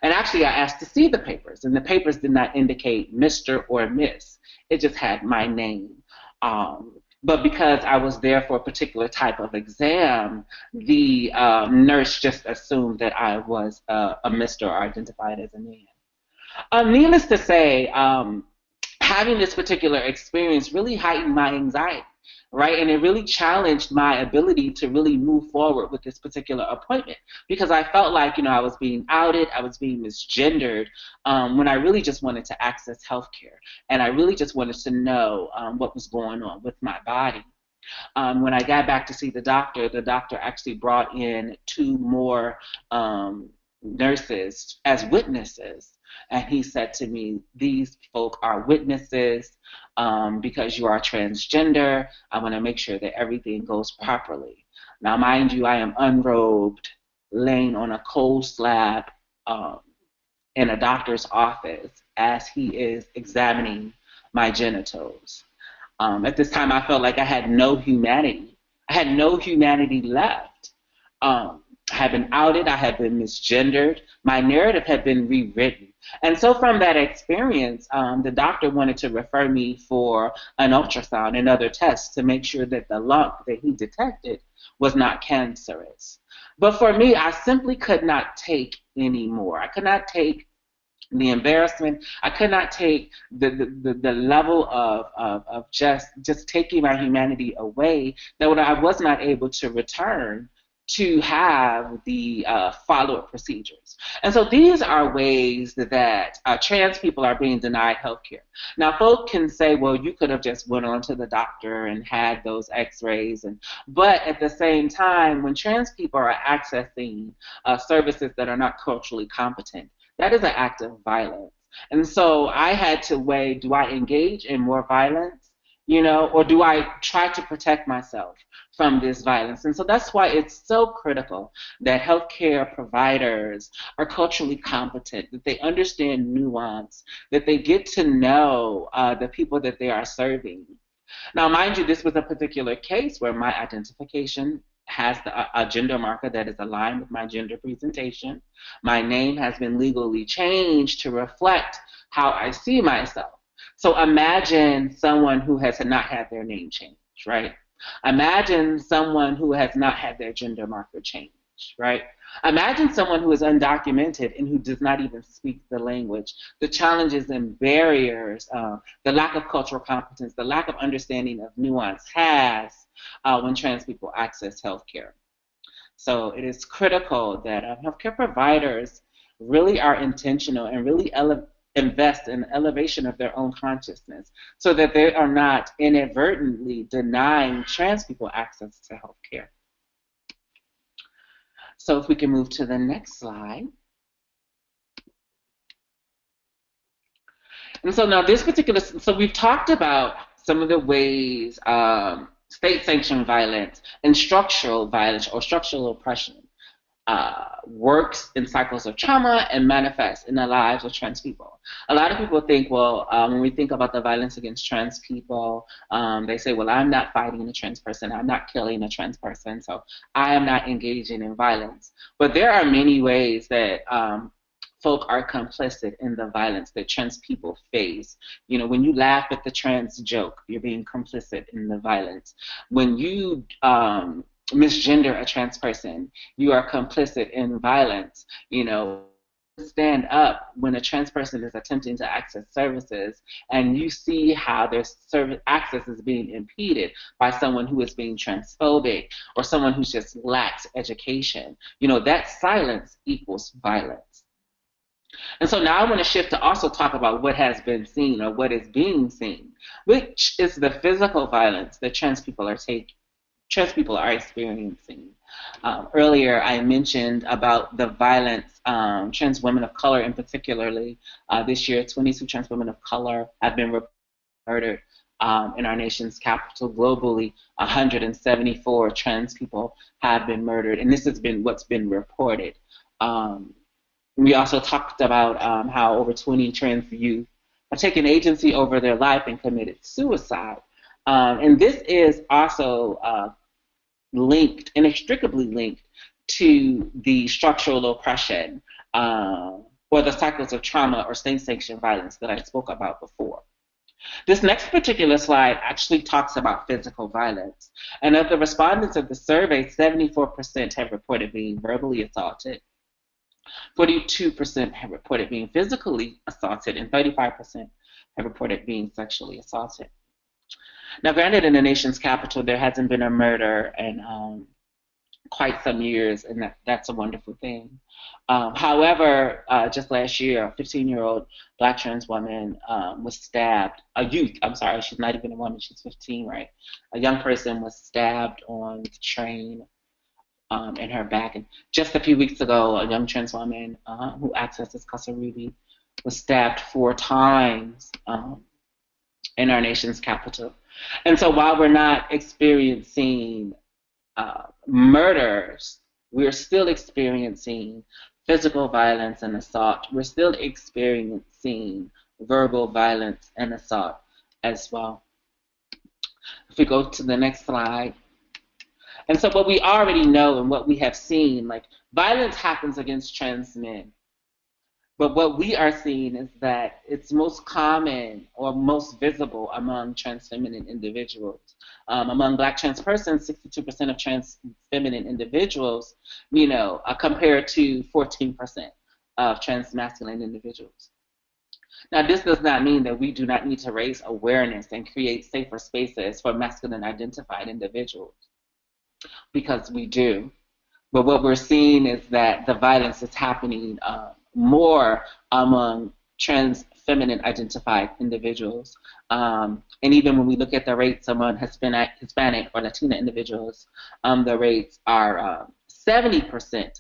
And actually, I asked to see the papers, and the papers did not indicate Mr. or Miss. It just had my name. But because I was there for a particular type of exam, the nurse just assumed that I was a Mr. or identified as a man. Needless to say, having this particular experience really heightened my anxiety, right? And it really challenged my ability to really move forward with this particular appointment, because I felt like, you know, I was being outed, I was being misgendered, when I really just wanted to access healthcare. And I really just wanted to know what was going on with my body. When I got back to see the doctor actually brought in 2 more nurses as witnesses. And he said to me, these folk are witnesses because you are transgender. I want to make sure that everything goes properly. Now, mind you, I am unrobed, laying on a cold slab in a doctor's office as he is examining my genitals. At this time, I felt like I had no humanity. I had no humanity left. I had been outed. I had been misgendered. My narrative had been rewritten. And so from that experience, the doctor wanted to refer me for an ultrasound and other tests to make sure that the lump that he detected was not cancerous. But for me, I simply could not take any more. I could not take the embarrassment. I could not take the level of just taking my humanity away, that when I was not able to return to have the follow-up procedures. And so these are ways that trans people are being denied health care. Now, folks can say, well, you could have just went on to the doctor and had those x-rays. But at the same time, when trans people are accessing services that are not culturally competent, that is an act of violence. And so I had to weigh, do I engage in more violence, you know, or do I try to protect myself from this violence? And so that's why it's so critical that healthcare providers are culturally competent, that they understand nuance, that they get to know the people that they are serving. Now, mind you, this was a particular case where my identification has a gender marker that is aligned with my gender presentation. My name has been legally changed to reflect how I see myself. So imagine someone who has not had their name changed, right? Imagine someone who has not had their gender marker changed, right? Imagine someone who is undocumented and who does not even speak the language. The challenges and barriers, the lack of cultural competence, the lack of understanding of nuance has when trans people access healthcare. So it is critical that healthcare providers really are intentional and really invest in elevation of their own consciousness so that they are not inadvertently denying trans people access to healthcare. So if we can move to the next slide. And so now this particular, so we've talked about some of the ways state-sanctioned violence and structural violence or structural oppression works in cycles of trauma and manifests in the lives of trans people. A lot of people think, well, when we think about the violence against trans people, they say, well, I'm not fighting a trans person, I'm not killing a trans person, so I am not engaging in violence. But there are many ways that folk are complicit in the violence that trans people face. You know, when you laugh at the trans joke, you're being complicit in the violence. When you misgender a trans person, you are complicit in violence. You know, stand up when a trans person is attempting to access services and you see how their service access is being impeded by someone who is being transphobic or someone who just lacks education. You know, that silence equals violence. And so now I want to shift to also talk about what has been seen or what is being seen, which is the physical violence that trans people are experiencing. Earlier, I mentioned about the violence trans women of color, in particularly this year, 22 trans women of color have been murdered in our nation's capital. Globally, 174 trans people have been murdered, and this has been what's been reported. We also talked about how over 20 trans youth have taken agency over their life and committed suicide. And this is also linked, inextricably linked to the structural oppression or the cycles of trauma or state-sanctioned violence that I spoke about before. This next particular slide actually talks about physical violence. And of the respondents of the survey, 74% have reported being verbally assaulted, 42% have reported being physically assaulted, and 35% have reported being sexually assaulted. Now, granted, in the nation's capital, there hasn't been a murder in quite some years, and that's a wonderful thing. However, just last year, a 15-year-old Black trans woman was stabbed. A youth, I'm sorry, she's not even a woman, she's 15, right? A young person was stabbed on the train in her back. And just a few weeks ago, a young trans woman who accesses Casa Ruby was stabbed 4 times in our nation's capital. And so while we're not experiencing murders, we're still experiencing physical violence and assault. We're still experiencing verbal violence and assault as well. If we go to the next slide. And so what we already know and what we have seen, like violence happens against trans men. But what we are seeing is that it's most common or most visible among trans feminine individuals. Among Black trans persons, 62% of trans feminine individuals, you know, compared to 14% of trans masculine individuals. Now, this does not mean that we do not need to raise awareness and create safer spaces for masculine identified individuals, because we do. But what we're seeing is that the violence is happening more among trans feminine identified individuals. And even when we look at the rates among Hispanic or Latina individuals, the rates are 70%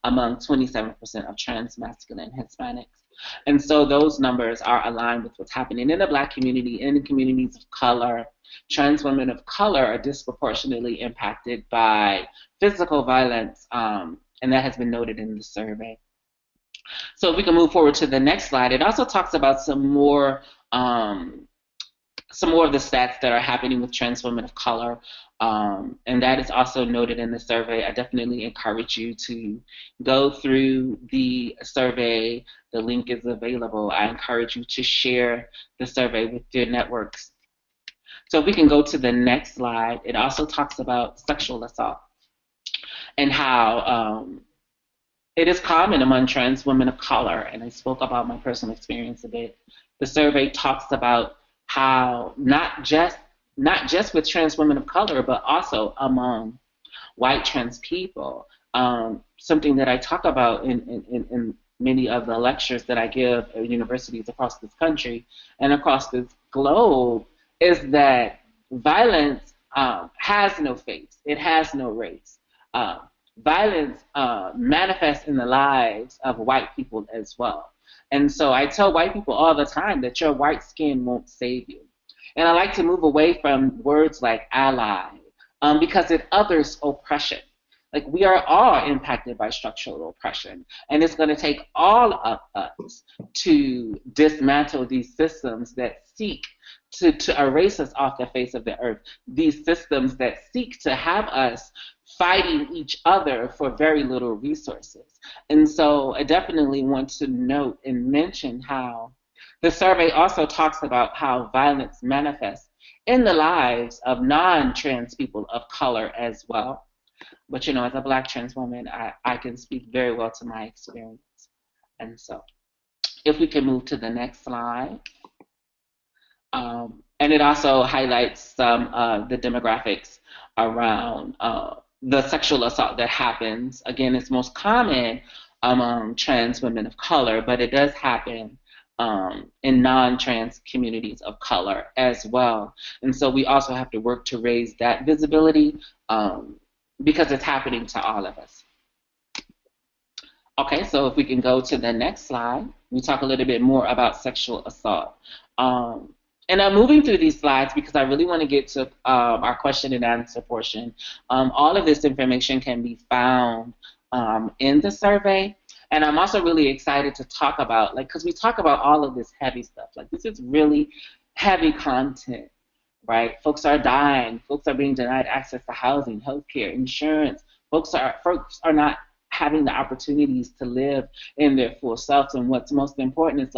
among 27% of trans masculine Hispanics. And so those numbers are aligned with what's happening in the Black community, in the communities of color. Trans women of color are disproportionately impacted by physical violence, and that has been noted in the survey. So if we can move forward to the next slide, it also talks about some more of the stats that are happening with trans women of color, and that is also noted in the survey. I definitely encourage you to go through the survey. The link is available. I encourage you to share the survey with your networks. So if we can go to the next slide, it also talks about sexual assault and how it is common among trans women of color, and I spoke about my personal experience a bit. The survey talks about how not just with trans women of color, but also among white trans people. Something that I talk about in many of the lectures that I give at universities across this country and across this globe is that violence has no face. It has no race. Violence manifests in the lives of white people as well. And so I tell white people all the time that your white skin won't save you. And I like to move away from words like ally because it others oppression. Like, we are all impacted by structural oppression, and it's going to take all of us to dismantle these systems that seek to erase us off the face of the earth, these systems that seek to have us fighting each other for very little resources. And so I definitely want to note and mention how the survey also talks about how violence manifests in the lives of non-trans people of color as well. But as a Black trans woman, I can speak very well to my experience. And so if we can move to the next slide. And it also highlights some of the demographics around the sexual assault that happens. Again, it's most common among trans women of color, but it does happen in non-trans communities of color as well. And so we also have to work to raise that visibility because it's happening to all of us. Okay, so if we can go to the next slide, we talk a little bit more about sexual assault. And I'm moving through these slides because I really want to get to our question and answer portion. All of this information can be found in the survey. And I'm also really excited to talk about, because we talk about all of this heavy stuff. This is really heavy content, right? Folks are dying. Folks are being denied access to housing, healthcare, insurance. Folks are not having the opportunities to live in their full selves. And what's most important is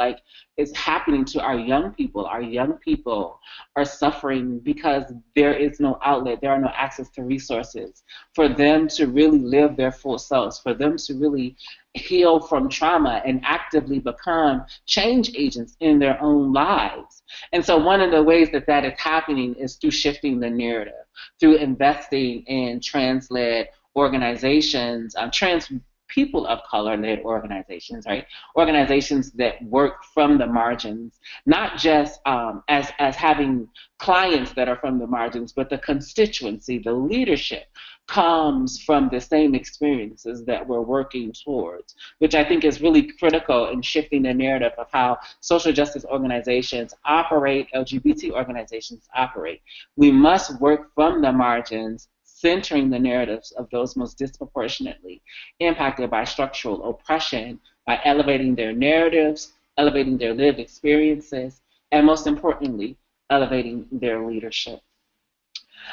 it's happening to our young people. Our young people are suffering because there is no outlet. There are no access to resources for them to really live their full selves, for them to really heal from trauma and actively become change agents in their own lives. And so one of the ways that that is happening is through shifting the narrative, through investing in trans-led organizations, trans people of color-led organizations, right? Organizations that work from the margins, not just as having clients that are from the margins, but the constituency, the leadership comes from the same experiences that we're working towards, which I think is really critical in shifting the narrative of how social justice organizations operate, LGBT organizations operate. We must work from the margins, centering the narratives of those most disproportionately impacted by structural oppression, by elevating their narratives, elevating their lived experiences, and most importantly, elevating their leadership.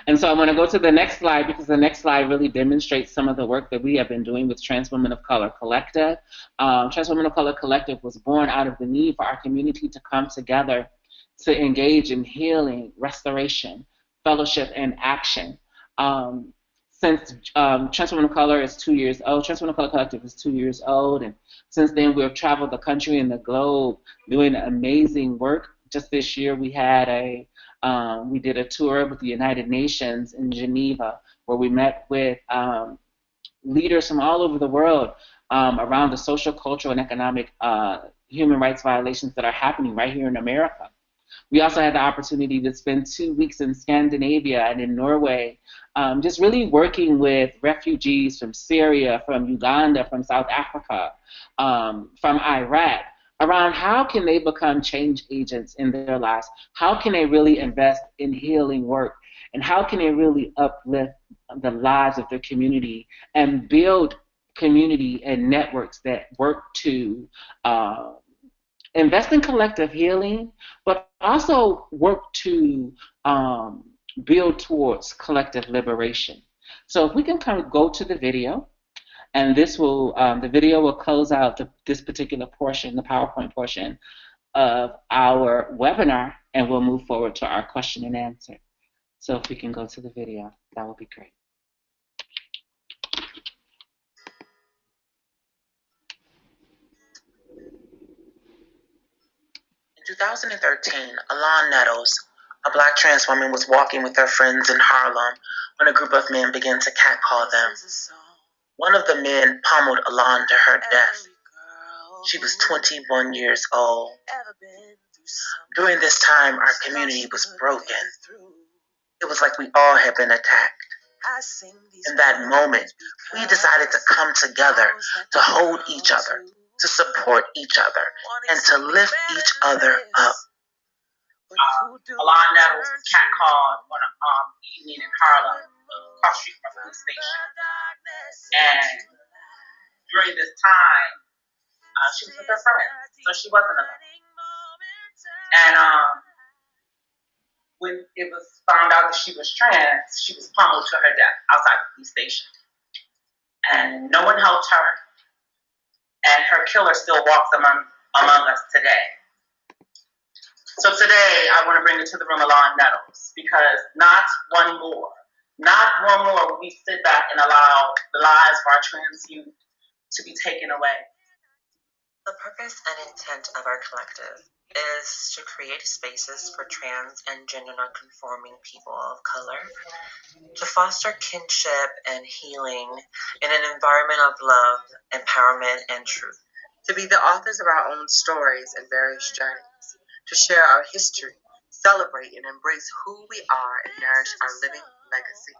And so I want to go to the next slide because the next slide really demonstrates some of the work that we have been doing with Trans Women of Color Collective. Trans Women of Color Collective was born out of the need for our community to come together to engage in healing, restoration, fellowship, and action. Since Trans Women of Color is 2 years old, Trans Women of Color Collective is 2 years old, and since then we've traveled the country and the globe doing amazing work. Just this year we had we did a tour with the United Nations in Geneva where we met with leaders from all over the world around the social, cultural, and economic human rights violations that are happening right here in America. We also had the opportunity to spend 2 weeks in Scandinavia and in Norway, just really working with refugees from Syria, from Uganda, from South Africa, from Iraq, around how can they become change agents in their lives? How can they really invest in healing work? And how can they really uplift the lives of their community and build community and networks that work to invest in collective healing, but also work to build towards collective liberation. So if we can kind of go to the video, and this will, the video will close out this particular portion, the PowerPoint portion of our webinar, and we'll move forward to our question and answer. So if we can go to the video, that would be great. In 2013, Alon Nettles, a Black trans woman, was walking with her friends in Harlem when a group of men began to catcall them. One of the men pummeled Alon to her death. She was 21 years old. During this time, our community was broken. It was like we all had been attacked. In that moment, we decided to come together, to hold each other, to support each other, and to lift each other up. Alon Nettles was catcalled on an evening in Harlem, across the street from the police station. And during this time, she was with her friends, so she wasn't alone. And when it was found out that she was trans, she was pummeled to her death outside the police station. And no one helped her, and her killer still walks among us today. So today, I want to bring it to the room of law and nettles, because not one more will we sit back and allow the lives of our trans youth to be taken away. The purpose and intent of our collective is to create spaces for trans and gender non-conforming people of color to foster kinship and healing in an environment of love, empowerment, and truth. To be the authors of our own stories and various journeys, to share our history, celebrate and embrace who we are and nourish our living legacy,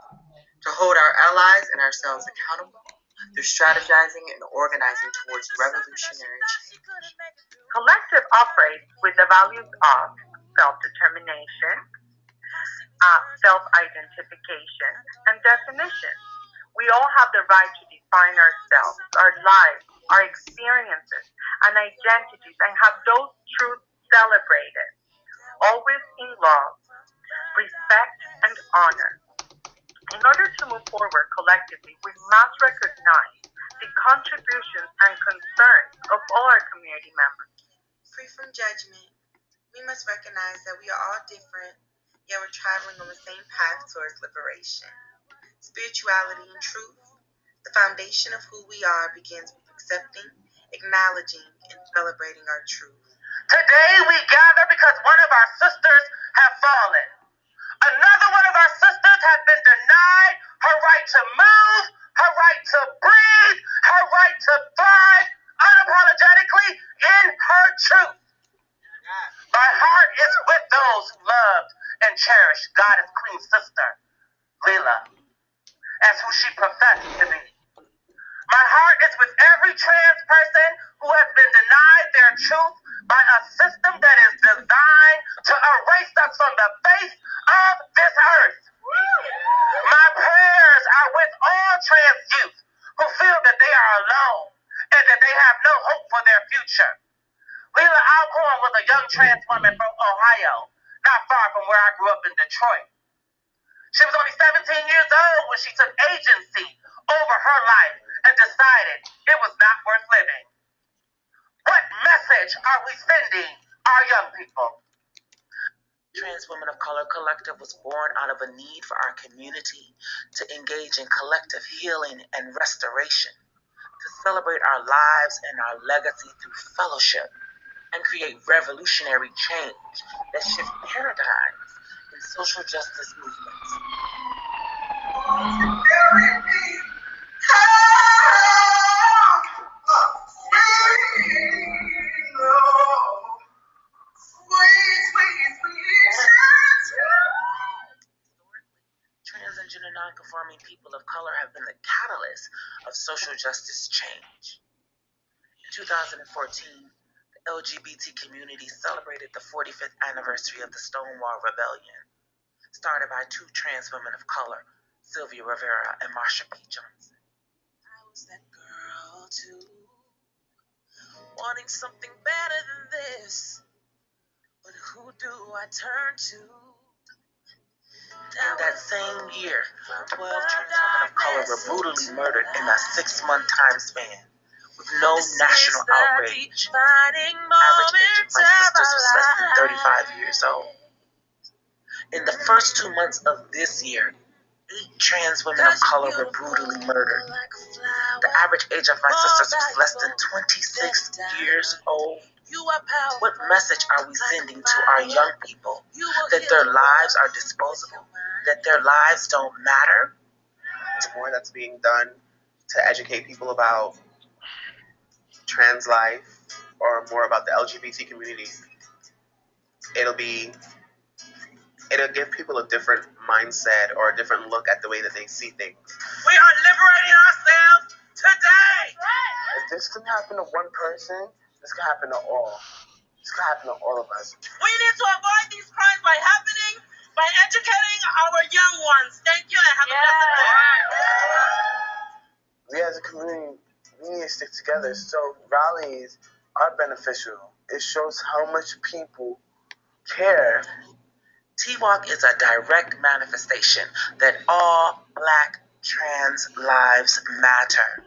to hold our allies and ourselves accountable through strategizing and organizing towards revolutionary change. Collective operates with the values of self-determination, self-identification, and definition. We all have the right to define ourselves, our lives, our experiences, and identities, and have those truths celebrated, always in love, respect, and honor. In order to move forward collectively, we must recognize the contributions and concerns of all our community members. Free from judgment, we must recognize that we are all different, yet we're traveling on the same path towards liberation. Spirituality and truth, the foundation of who we are, begins with accepting, acknowledging, and celebrating our truth. Today we gather because one of our sisters have fallen. Another one of our sisters has been denied her right to move, her right to breathe, her right to thrive unapologetically in her truth. My heart is with those who loved and cherished Goddess Queen Sister, Lila, as who she professed to be. My heart is with every trans person who has been denied their truth by a system that is designed to erase us from the face of this earth. My prayers are with all trans youth who feel that they are alone and that they have no hope for their future. Lila Alcorn was a young trans woman from Ohio, not far from where I grew up in Detroit. She was only 17 years old when she took agency over her life and decided it was not worth living. What message are we sending our young people? Trans Women of Color Collective was born out of a need for our community to engage in collective healing and restoration, to celebrate our lives and our legacy through fellowship, and create revolutionary change that shift paradigms in social justice movements. Trans and gender non-conforming people of color have been the catalyst of social justice change. In 2014, the LGBT community celebrated the 45th anniversary of the Stonewall Rebellion, started by two trans women of color, Sylvia Rivera and Marsha P. Johnson. I was that girl too, wanting something better than this, but who do I turn to? In that same year, 12 trans women of color were brutally murdered in a 6-month time span, with no national outrage. Average age of my sisters was less than 35 years old. In the first 2 months of this year, 8 trans women of color were brutally murdered. The average age of my sisters was less than 26 years old. What message are we sending to our young people? That their lives are disposable? That their lives don't matter? More that's being done to educate people about trans life or more about the LGBT community. It'll give people a different mindset or a different look at the way that they see things. We are liberating ourselves today. If this can happen to one person, this can happen to all. This can happen to all of us. We need to avoid these crimes by educating our young ones. Thank you and have a blessed day. We as a community, we need to stick together. So rallies are beneficial. It shows how much people care TWalk is a direct manifestation that all Black trans lives matter.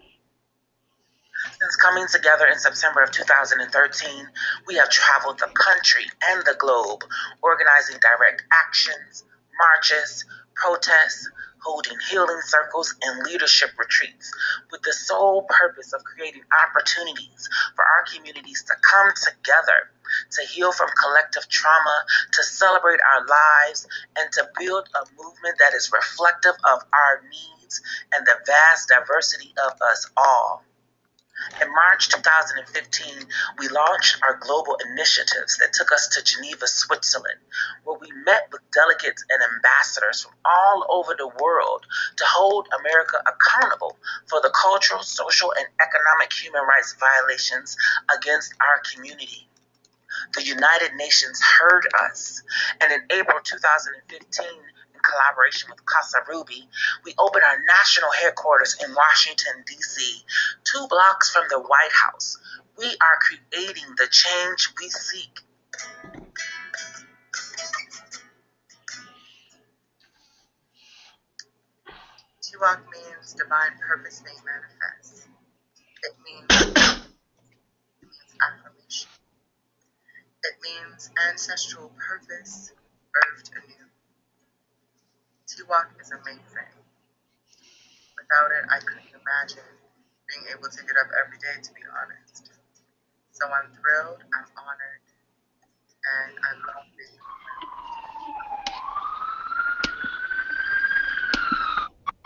Since coming together in September of 2013, we have traveled the country and the globe, organizing direct actions, marches, protests, holding healing circles and leadership retreats with the sole purpose of creating opportunities for our communities to come together, to heal from collective trauma, to celebrate our lives, and to build a movement that is reflective of our needs and the vast diversity of us all. In March 2015, we launched our global initiatives that took us to Geneva, Switzerland, where we met with delegates and ambassadors from all over the world to hold America accountable for the cultural, social, and economic human rights violations against our community. The United Nations heard us, and in April 2015, in collaboration with Casa Ruby, we opened our national headquarters in Washington, D.C., 2 blocks from the White House. We are creating the change we seek. TWalk means divine purpose made manifest. It means affirmation. It means ancestral purpose birthed anew. TWalk is amazing. Without it, I couldn't imagine being able to get up every day, to be honest. So I'm thrilled, I'm honored, and I love being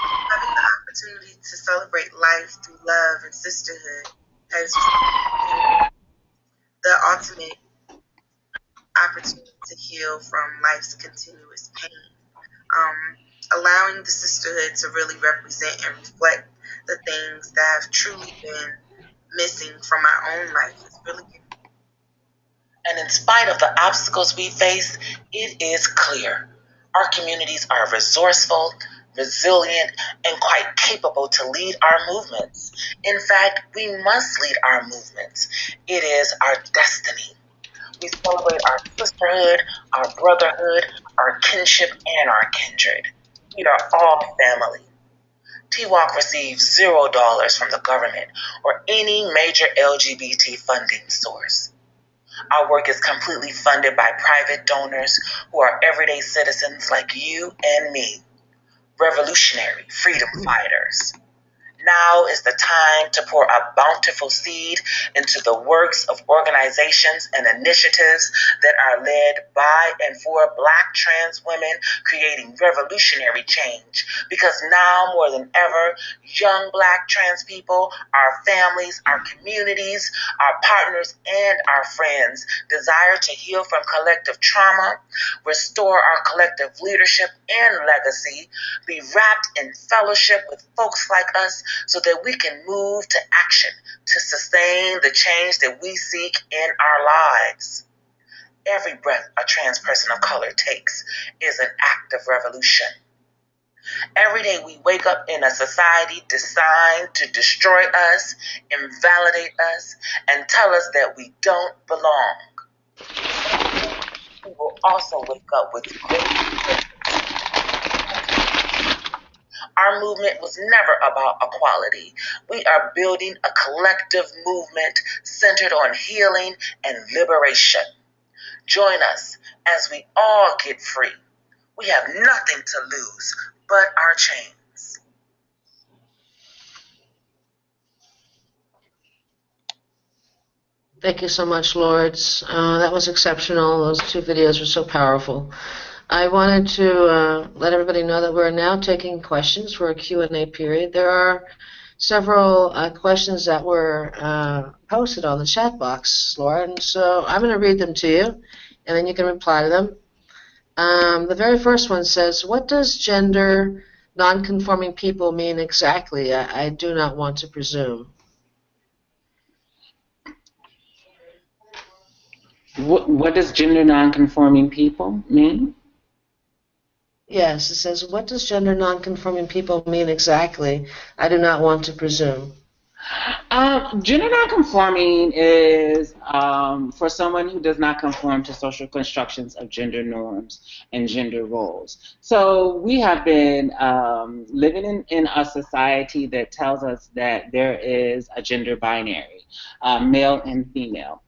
having the opportunity to celebrate life through love and sisterhood has been the ultimate opportunity to heal from life's continuous pain. Allowing the sisterhood to really represent and reflect the things that have truly been missing from my own life is really giving. And in spite of the obstacles we face, it is clear our communities are resourceful, resilient, and quite capable to lead our movements. In fact, we must lead our movements. It is our destiny. We celebrate our sisterhood, our brotherhood, our kinship, and our kindred. We are all family. TWalk receives $0 from the government or any major LGBT funding source. Our work is completely funded by private donors who are everyday citizens like you and me, revolutionary freedom fighters. Now is the time to pour a bountiful seed into the works of organizations and initiatives that are led by and for Black trans women creating revolutionary change. Because now more than ever, young Black trans people, our families, our communities, our partners, and our friends desire to heal from collective trauma, restore our collective leadership and legacy, be wrapped in fellowship with folks like us, so that we can move to action to sustain the change that we seek in our lives. Every breath a trans person of color takes is an act of revolution. Every day we wake up in a society designed to destroy us, invalidate us, and tell us that we don't belong. We will also wake up with great. Our movement was never about equality. We are building a collective movement centered on healing and liberation. Join us as we all get free. We have nothing to lose but our chains. Thank you so much, Lords. That was exceptional. Those 2 videos were so powerful. I wanted to let everybody know that we're now taking questions for a Q&A period. There are several questions that were posted on the chat box, Laura, and so I'm going to read them to you, and then you can reply to them. The very first one says, what does gender non-conforming people mean exactly? I do not want to presume. What does gender non-conforming people mean? Yes, it says, what does gender non-conforming people mean exactly? I do not want to presume. Gender non-conforming is for someone who does not conform to social constructions of gender norms and gender roles. So we have been living in a society that tells us that there is a gender binary, male and female.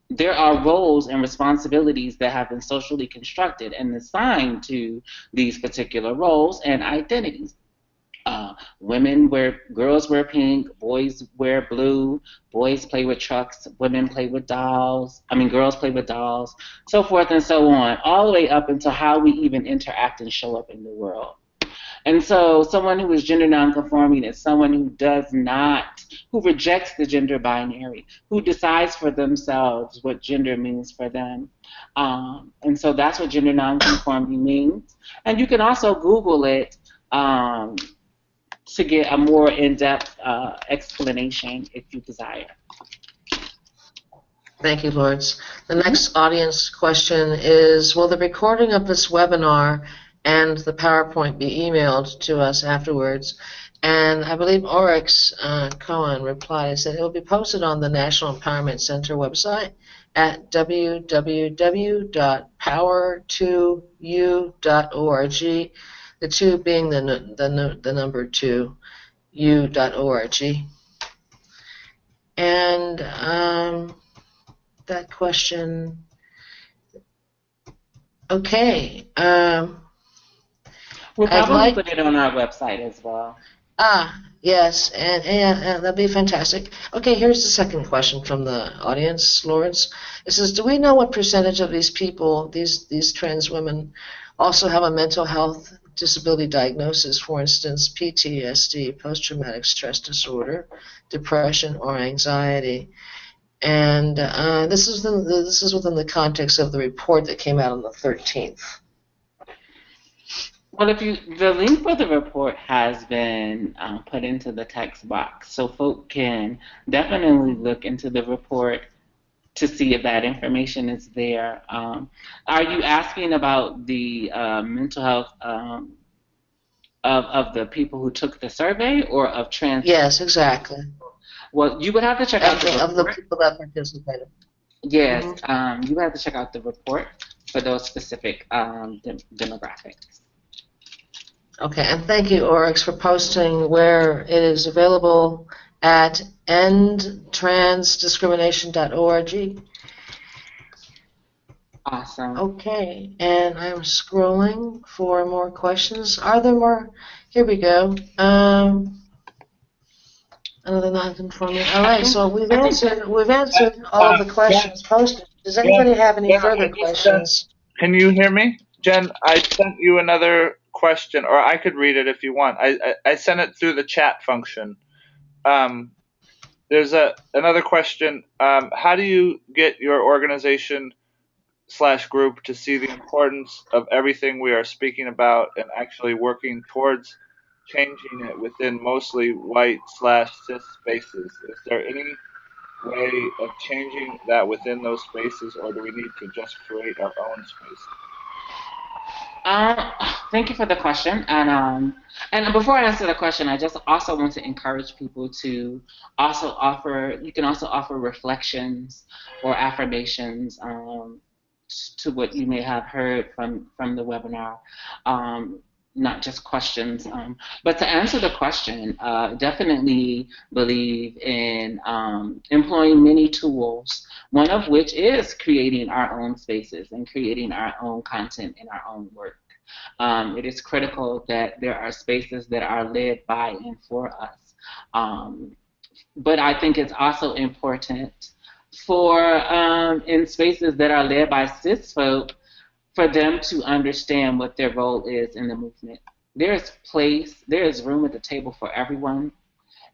There are roles and responsibilities that have been socially constructed and assigned to these particular roles and identities. Girls wear pink, boys wear blue, boys play with trucks, women play with dolls, girls play with dolls, so forth and so on, all the way up into how we even interact and show up in the world. And so someone who is gender nonconforming is someone who rejects the gender binary, who decides for themselves what gender means for them. And so that's what gender nonconforming means. And you can also Google it to get a more in-depth explanation if you desire. Thank you, Lourdes. The next audience question is, will the recording of this webinar and the PowerPoint be emailed to us afterwards? And I believe Oryx Cohen replies that it will be posted on the National Empowerment Center website at www.power2u.org, the 2 being the number 2, u.org. And that question, okay. We'll probably put it on our website as well. Yes, and that'd be fantastic. Okay, here's the second question from the audience, Lawrence. It says, do we know what percentage of these people, these trans women, also have a mental health disability diagnosis, for instance, PTSD, post-traumatic stress disorder, depression, or anxiety? And this is within the context of the report that came out on the 13th. Well, the link for the report has been put into the text box, so folk can definitely look into the report to see if that information is there. Are you asking about the mental health of the people who took the survey, or of trans? Yes, exactly. Well, you would have to check out of the people that participated. Yes, you would have to check out the report for those specific demographics. Okay, and thank you, Oryx, for posting where it is available at endtransdiscrimination.org. Awesome. Okay, and I'm scrolling for more questions. Are there more? Here we go. Another non-conforming. All right, so we've answered all of the questions posted. Does anybody have any further questions? Can you hear me? Jen, I sent you another question, or I could read it if you want. I sent it through the chat function. There's another question. How do you get your organization/group to see the importance of everything we are speaking about and actually working towards changing it within mostly white/cis spaces? Is there any way of changing that within those spaces, or do we need to just create our own space? Thank you for the question. And before I answer the question, I just also want to encourage people to also offer reflections or affirmations to what you may have heard from the webinar. Not just questions, but to answer the question, definitely believe in employing many tools, one of which is creating our own spaces and creating our own content and our own work. It is critical that there are spaces that are led by and for us. But I think it's also important for, in spaces that are led by cis folk, for them to understand what their role is in the movement. There is room at the table for everyone,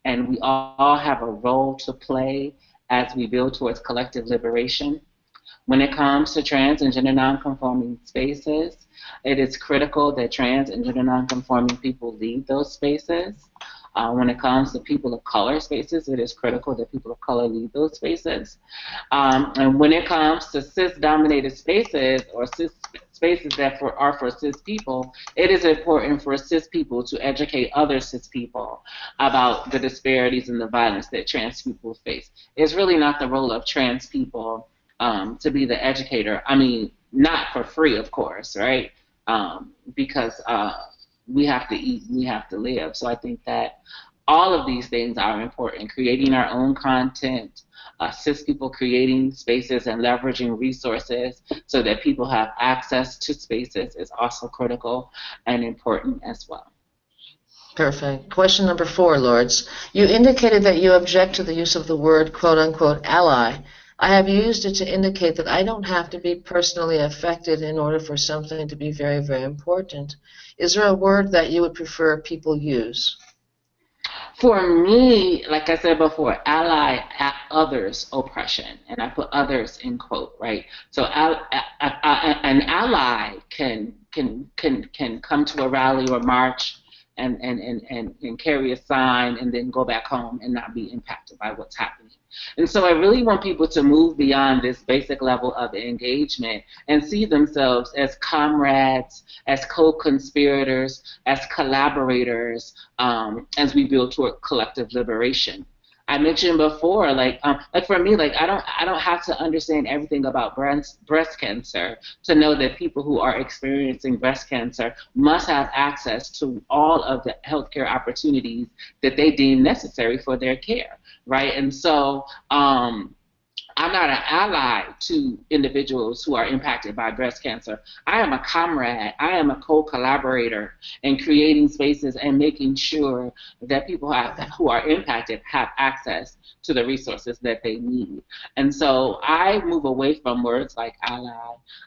and we all have a role to play as we build towards collective liberation. When it comes to trans and gender nonconforming spaces, it is critical that trans and gender nonconforming people lead those spaces. When it comes to people of color spaces, it is critical that people of color lead those spaces. And when it comes to cis-dominated spaces or cis spaces that are for cis people, it is important for cis people to educate other cis people about the disparities and the violence that trans people face. It's really not the role of trans people to be the educator. I mean, not for free, of course, right? Because we have to eat, we have to live. So I think that all of these things are important. Creating our own content, assist people creating spaces and leveraging resources so that people have access to spaces is also critical and important as well. Perfect. Question number 4, Lords. You indicated that you object to the use of the word quote-unquote ally. I have used it to indicate that I don't have to be personally affected in order for something to be very, very important. Is there a word that you would prefer people use? For me, like I said before, ally, others, oppression, and I put others in quote, right? So an ally can come to a rally or march and carry a sign and then go back home and not be impacted by what's happening. And so I really want people to move beyond this basic level of engagement and see themselves as comrades, as co-conspirators, as collaborators, as we build toward collective liberation. I mentioned before, like for me, like I don't have to understand everything about breast cancer to know that people who are experiencing breast cancer must have access to all of the healthcare opportunities that they deem necessary for their care, right? And so I'm not an ally to individuals who are impacted by breast cancer. I am a comrade. I am a co-collaborator in creating spaces and making sure that people who are impacted have access to the resources that they need. And so I move away from words like ally.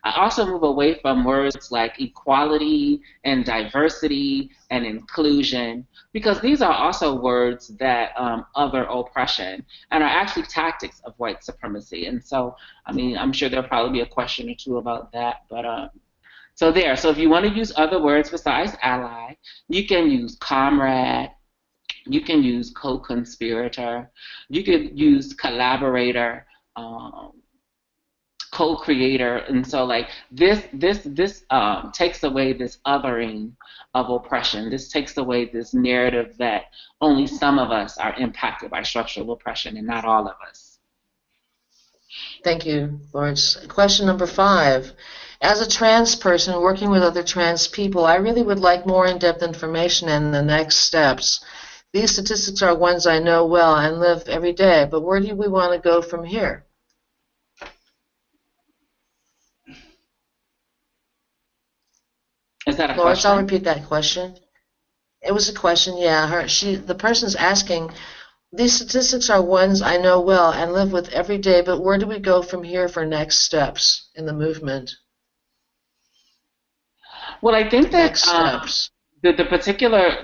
I also move away from words like equality and diversity and inclusion, because these are also words that other oppression and are actually tactics of white supremacy. And so, I mean, I'm sure there'll probably be a question or two about that. But so if you want to use other words besides ally, you can use comrade, you can use co-conspirator, you could use collaborator, co-creator. And so like this takes away this othering of oppression. This takes away this narrative that only some of us are impacted by structural oppression and not all of us. Thank you, Lawrence. Question number 5. As a trans person working with other trans people, I really would like more in-depth information and the next steps. These statistics are ones I know well and live every day, but where do we want to go from here? Is that a Lawrence, question? I'll repeat that question. It was a question, yeah. The person's asking, these statistics are ones I know well and live with every day, but where do we go from here for next steps in the movement? Well, I think that Next steps. the particular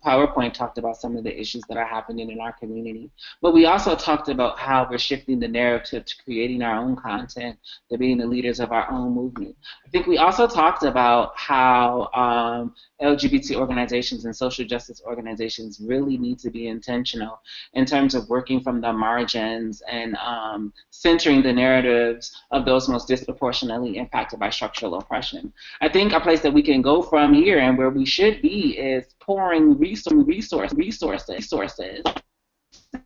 PowerPoint talked about some of the issues that are happening in our community, but we also talked about how we're shifting the narrative to creating our own content, to being the leaders of our own movement. I think we also talked about how LGBT organizations and social justice organizations really need to be intentional in terms of working from the margins and centering the narratives of those most disproportionately impacted by structural oppression. I think a place that we can go from here and where we should be is pouring resources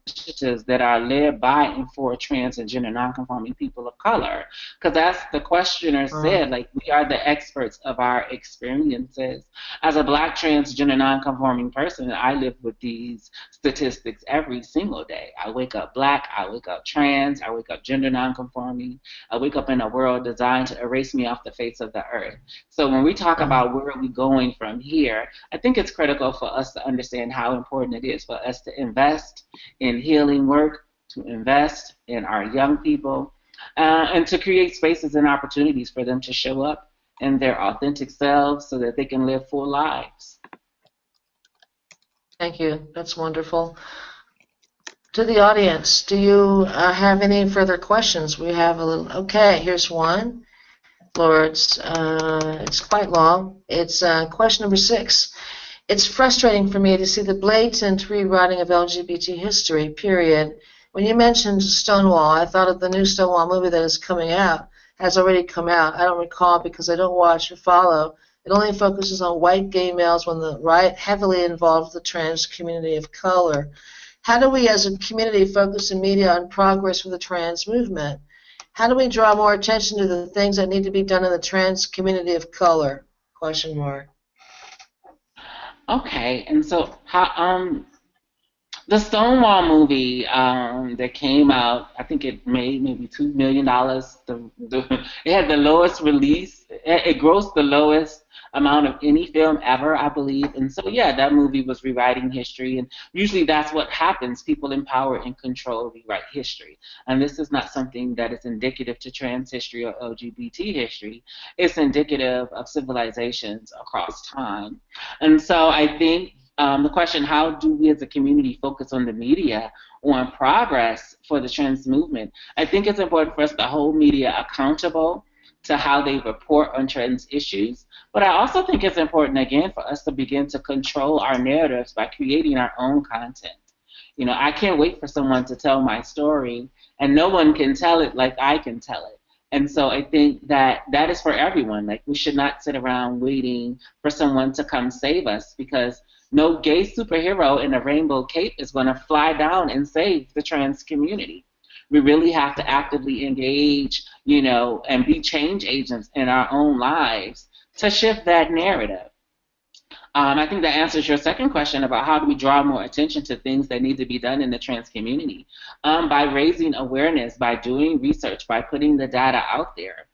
initiatives that are led by and for trans and gender nonconforming people of color. Because as the questioner said, like, we are the experts of our experiences. As a Black transgender nonconforming person, I live with these statistics every single day. I wake up Black, I wake up trans, I wake up gender nonconforming. I wake up in a world designed to erase me off the face of the earth. So when we talk about where are we going from here, I think it's critical for us to understand how important it is for us to invest in healing work, to invest in our young people, and to create spaces and opportunities for them to show up in their authentic selves so that they can live full lives. Thank you. That's wonderful. To the audience, do you have any further questions? We have a little. Okay, here's one. Lords, it's quite long. It's question number 6. It's frustrating for me to see the blatant rewriting of LGBT history, period. When you mentioned Stonewall, I thought of the new Stonewall movie that is coming out, has already come out. I don't recall because I don't watch or follow. It only focuses on white gay males when the riot heavily involved the trans community of color. How do we as a community focus in media on progress with the trans movement? How do we draw more attention to the things that need to be done in the trans community of color? Question mark. Okay, and so how the Stonewall movie that came out, I think it made maybe $2 million. It had the lowest release. It grossed the lowest amount of any film ever, I believe. And so, yeah, that movie was rewriting history. And usually that's what happens. People in power and control rewrite history. And this is not something that is indicative to trans history or LGBT history. It's indicative of civilizations across time. And so I think the question, how do we as a community focus on the media on progress for the trans movement? I think it's important for us to hold media accountable to how they report on trans issues. But I also think it's important, again, for us to begin to control our narratives by creating our own content. You know, I can't wait for someone to tell my story, and no one can tell it like I can tell it. And so I think that that is for everyone. Like, we should not sit around waiting for someone to come save us, because no gay superhero in a rainbow cape is going to fly down and save the trans community. We really have to actively engage, you know, and be change agents in our own lives to shift that narrative. I think that answers your second question about how do we draw more attention to things that need to be done in the trans community. By raising awareness, by doing research, by putting the data out there.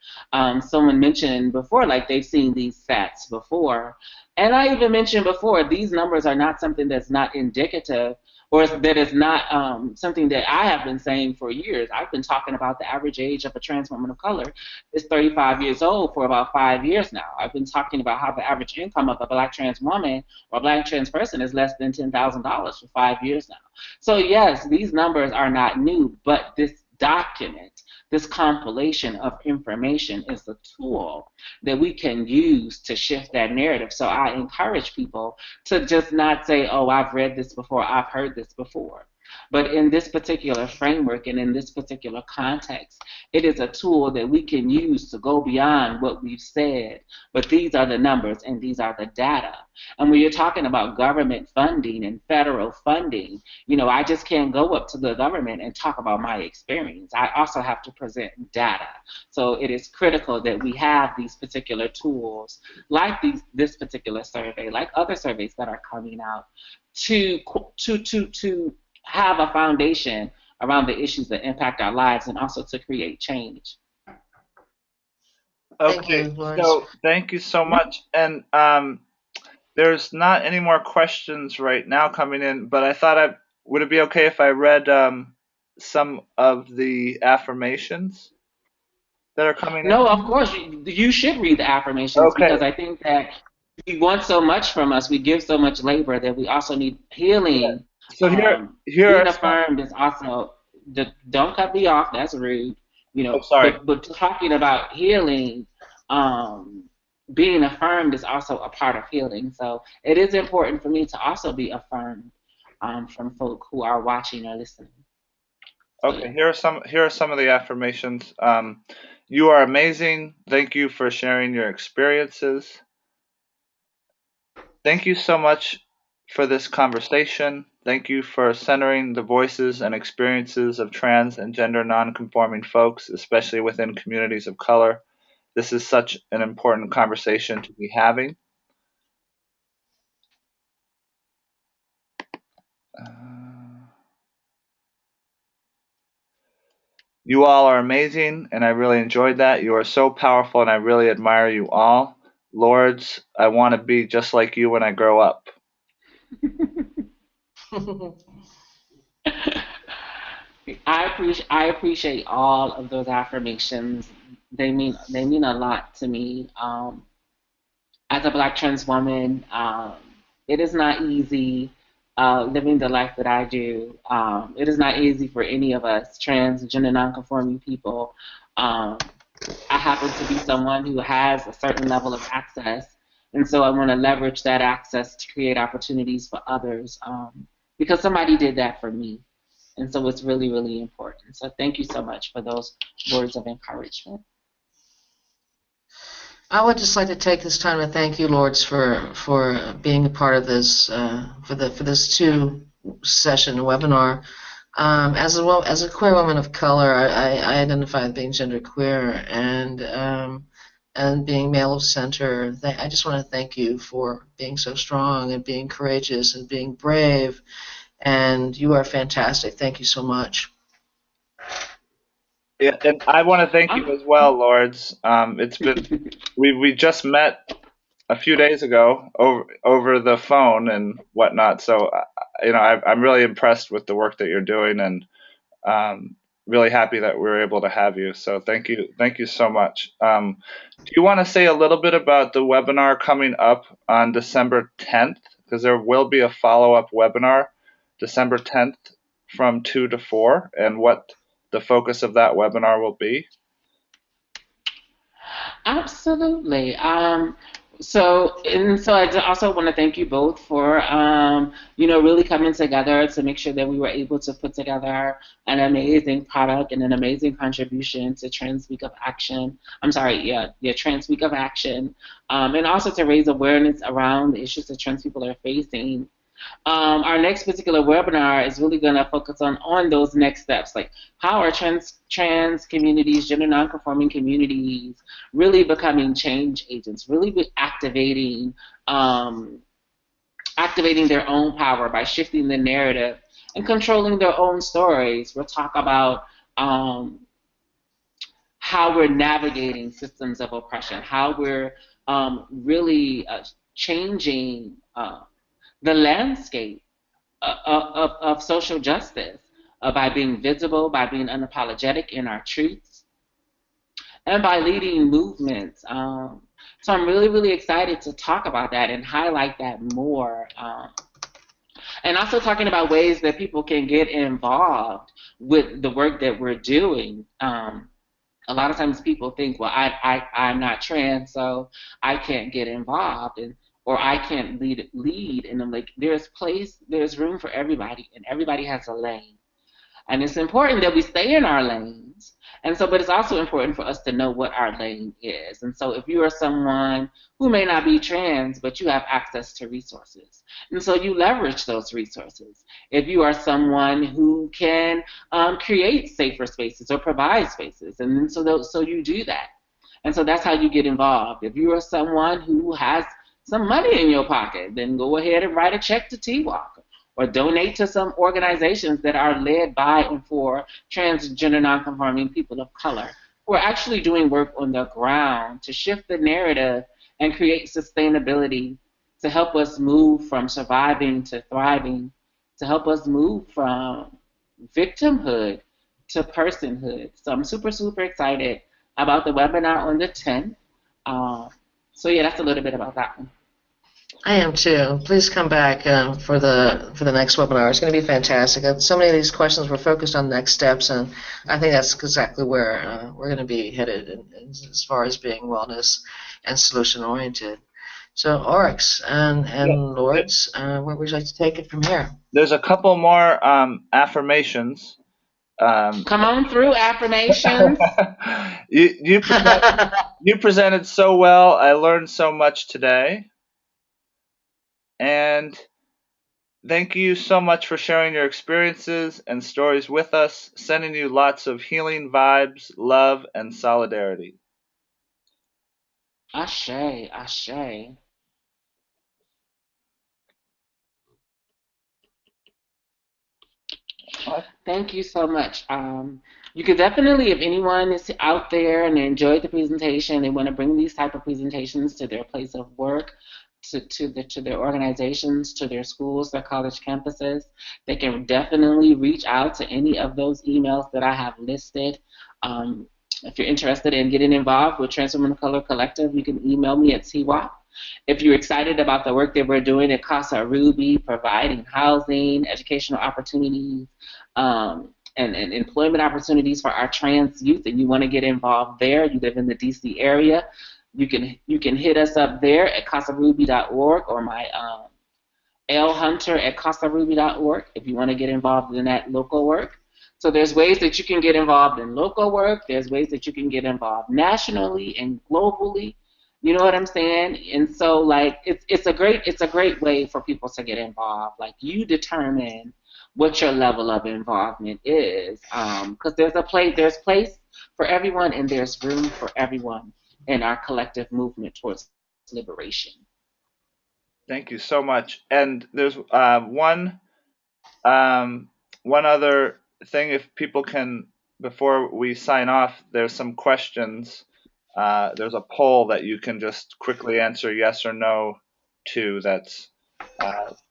Someone mentioned before, like, they've seen these stats before. And I even mentioned before, these numbers are not something that's not indicative, or that is not something that I have been saying for years. I've been talking about the average age of a trans woman of color is 35 years old for about 5 years now. I've been talking about how the average income of a black trans woman or a black trans person is less than $10,000 for 5 years now. So yes, these numbers are not new, but this document, this compilation of information, is a tool that we can use to shift that narrative. So I encourage people to just not say, oh, I've read this before, I've heard this before. But in this particular framework and in this particular context, it is a tool that we can use to go beyond what we've said. But these are the numbers and these are the data. And when you're talking about government funding and federal funding, you know, I just can't go up to the government and talk about my experience. I also have to present data. So it is critical that we have these particular tools, like this particular survey, like other surveys that are coming out, to have a foundation around the issues that impact our lives, and also to create change. Okay, so thank you so much. And there's not any more questions right now coming in, but I thought would it be okay if I read some of the affirmations that are coming in? No, of course, you should read the affirmations, Okay. because I think that we want so much from us, we give so much labor, that we also need healing. Yeah. So being affirmed is also, don't cut me off, that's rude. You know, but talking about healing, being affirmed is also a part of healing. So it is important for me to also be affirmed from folk who are watching or listening. So, okay, here are some of the affirmations. You are amazing. Thank you for sharing your experiences. Thank you so much for this conversation. Thank you for centering the voices and experiences of trans and gender non-conforming folks, especially within communities of color. This is such an important conversation to be having. You all are amazing, and I really enjoyed that. You are so powerful, and I really admire you all. Lords, I want to be just like you when I grow up. I appreciate all of those affirmations. They mean a lot to me. As a black trans woman, it is not easy living the life that I do. It is not easy for any of us trans and gender nonconforming people. I happen to be someone who has a certain level of access, and so I want to leverage that access to create opportunities for others, because somebody did that for me. And so it's really, really important. So thank you so much for those words of encouragement. I would just like to take this time to thank you, Lords, for being a part of this, for this 2 session, webinar. As a queer woman of color, I identify as being genderqueer and being male of center. I just want to thank you for being so strong and being courageous and being brave. And you are fantastic. Thank you so much. Yeah, and I want to thank you as well, Lords. It's been we just met a few days ago over the phone and whatnot. So I'm really impressed with the work that you're doing, and really happy that we were able to have you. So thank you so much. Do you want to say a little bit about the webinar coming up on December 10th? Because there will be a follow-up webinar December 10th from 2 to 4, and what the focus of that webinar will be. Absolutely. So I also want to thank you both for, really coming together to make sure that we were able to put together an amazing product and an amazing contribution to Trans Week of Action. Trans Week of Action, and also to raise awareness around the issues that trans people are facing. Our next particular webinar is really going to focus on those next steps, like how are trans communities, gender nonconforming communities, really becoming change agents, really activating their own power by shifting the narrative and controlling their own stories. We'll talk about how we're navigating systems of oppression, how we're really changing the landscape of social justice by being visible, by being unapologetic in our truths, and by leading movements. So I'm really, really excited to talk about that and highlight that more. And also talking about ways that people can get involved with the work that we're doing. A lot of times people think, well, I'm not trans, so I can't get involved, or I can't lead. And I'm like, there's room for everybody, and everybody has a lane. And it's important that we stay in our lanes. But it's also important for us to know what our lane is. And so if you are someone who may not be trans, but you have access to resources, and so you leverage those resources. If you are someone who can create safer spaces or provide spaces, and so you do that. And so that's how you get involved. If you are someone who has some money in your pocket, then go ahead and write a check to TWAC, or donate to some organizations that are led by and for transgender nonconforming people of color, who are actually doing work on the ground to shift the narrative and create sustainability, to help us move from surviving to thriving, to help us move from victimhood to personhood. So I'm super, super excited about the webinar on the 10th. That's a little bit about that one. I am too. Please come back for the next webinar. It's going to be fantastic. So many of these questions were focused on next steps, and I think that's exactly where we're going to be headed as far as being wellness and solution oriented. So Oryx and Lords, where would you like to take it from here? There's a couple more affirmations. Come on through, affirmations. you presented so well. I learned so much today. And thank you so much for sharing your experiences and stories with us. Sending you lots of healing vibes, love, and solidarity. Ashe, ashe. Thank you so much. You could definitely, if anyone is out there and they enjoyed the presentation, they want to bring these type of presentations to their place of work, to their organizations, to their schools, their college campuses, they can definitely reach out to any of those emails that I have listed. If you're interested in getting involved with Trans Women of Color Collective, you can email me at TWAP. If you're excited about the work that we're doing at Casa Ruby, providing housing, educational opportunities, and employment opportunities for our trans youth, and you want to get involved there, you live in the DC area, you can hit us up there at casaruby.org, or my lhunter@casaruby.org if you want to get involved in that local work. So there's ways that you can get involved in local work. There's ways that you can get involved nationally and globally. You know what I'm saying? And so like it's a great way for people to get involved. Like you determine what your level of involvement is, because there's place for everyone, and there's room for everyone in our collective movement towards liberation. Thank you so much. And there's um, one other thing, if people can, before we sign off, there's some questions. There's a poll that you can just quickly answer yes or no to. That's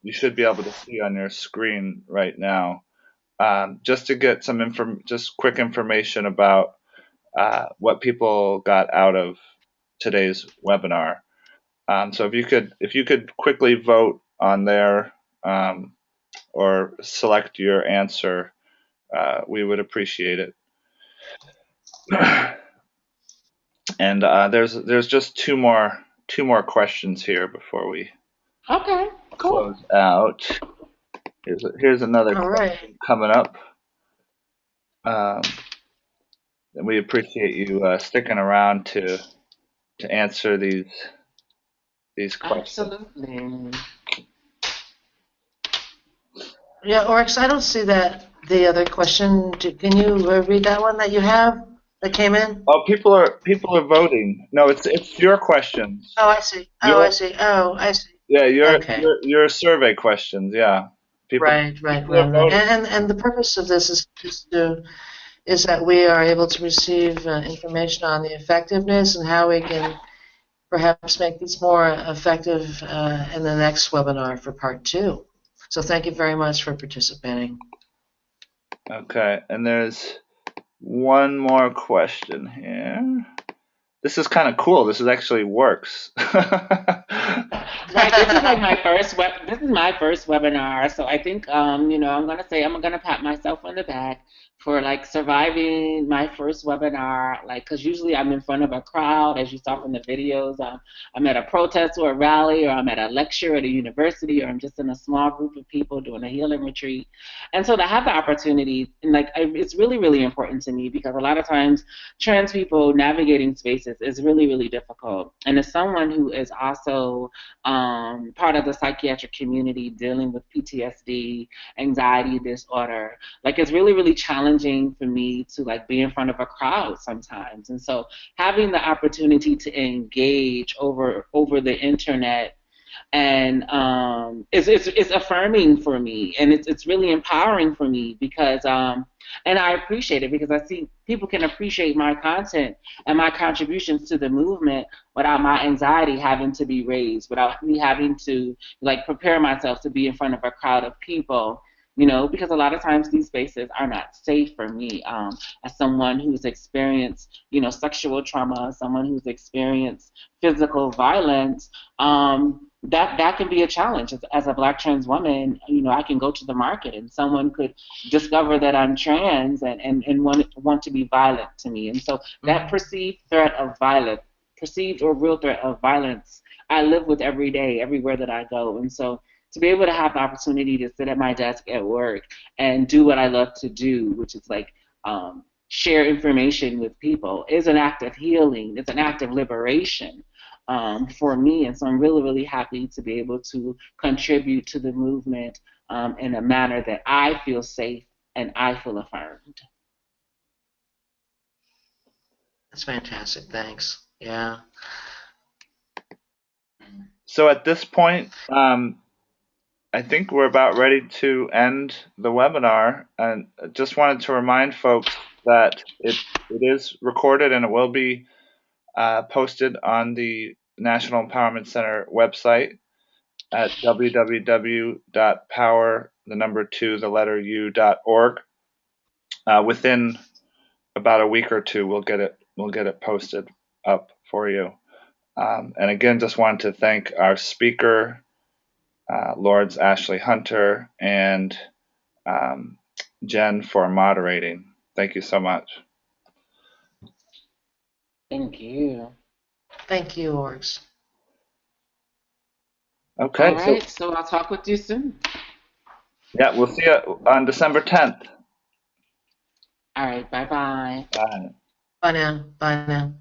you should be able to see on your screen right now. Just to get some just quick information about what people got out of today's webinar. So if you could quickly vote on there, or select your answer, we would appreciate it. And there's just two more questions here before we Okay, cool. close out. Here's another All question right. coming up. And we appreciate you sticking around to answer these questions. Absolutely. Yeah, Oryx, I don't see the other question. Can you read that one that you have that came in? Oh, people are voting. No, it's your questions. Oh, I see. Oh, I see. Oh, I see. Yeah, Okay. your survey questions. Yeah, Right. people are voting. And the purpose of this is that we are able to receive information on the effectiveness and how we can perhaps make these more effective in the next webinar for part 2. So thank you very much for participating. Okay, and there's one more question here. This is kind of cool. This is actually works. Right, this is like my first this is my first webinar, so I think I'm gonna pat myself on the back for like surviving my first webinar, like because usually I'm in front of a crowd, as you saw from the videos. I'm at a protest or a rally, or I'm at a lecture at a university, or I'm just in a small group of people doing a healing retreat. And so to have the opportunity, and like it's really, really important to me, because a lot of times trans people navigating spaces is really, really difficult. And as someone who is also part of the psychiatric community dealing with PTSD, anxiety disorder, like it's really, really challenging for me to like be in front of a crowd sometimes. And so having the opportunity to engage over the internet, and it's affirming for me, and it's really empowering for me, because and I appreciate it, because I see people can appreciate my content and my contributions to the movement without my anxiety having to be raised, without me having to like prepare myself to be in front of a crowd of people. Because a lot of times these spaces are not safe for me, as someone who's experienced, sexual trauma, someone who's experienced physical violence. That can be a challenge. As a Black trans woman, I can go to the market and someone could discover that I'm trans, and want to be violent to me. And so that perceived or real threat of violence, I live with every day, everywhere that I go. And so to be able to have the opportunity to sit at my desk at work and do what I love to do, which is like share information with people, is an act of healing. It's an act of liberation for me. And so I'm really, really happy to be able to contribute to the movement in a manner that I feel safe and I feel affirmed. That's fantastic. Thanks. Yeah. So at this point, I think we're about ready to end the webinar, and just wanted to remind folks that it is recorded, and it will be posted on the National Empowerment Center website at www.power2u.org. Within about a week or two, we'll get it posted up for you. And again, just wanted to thank our speaker, Lords Ashley Hunter and Jen, for moderating. Thank you so much. Thank you. Thank you, Oryx. Okay. All right, so I'll talk with you soon. Yeah, we'll see you on December 10th. All right, bye-bye. Bye. Bye now. Bye now.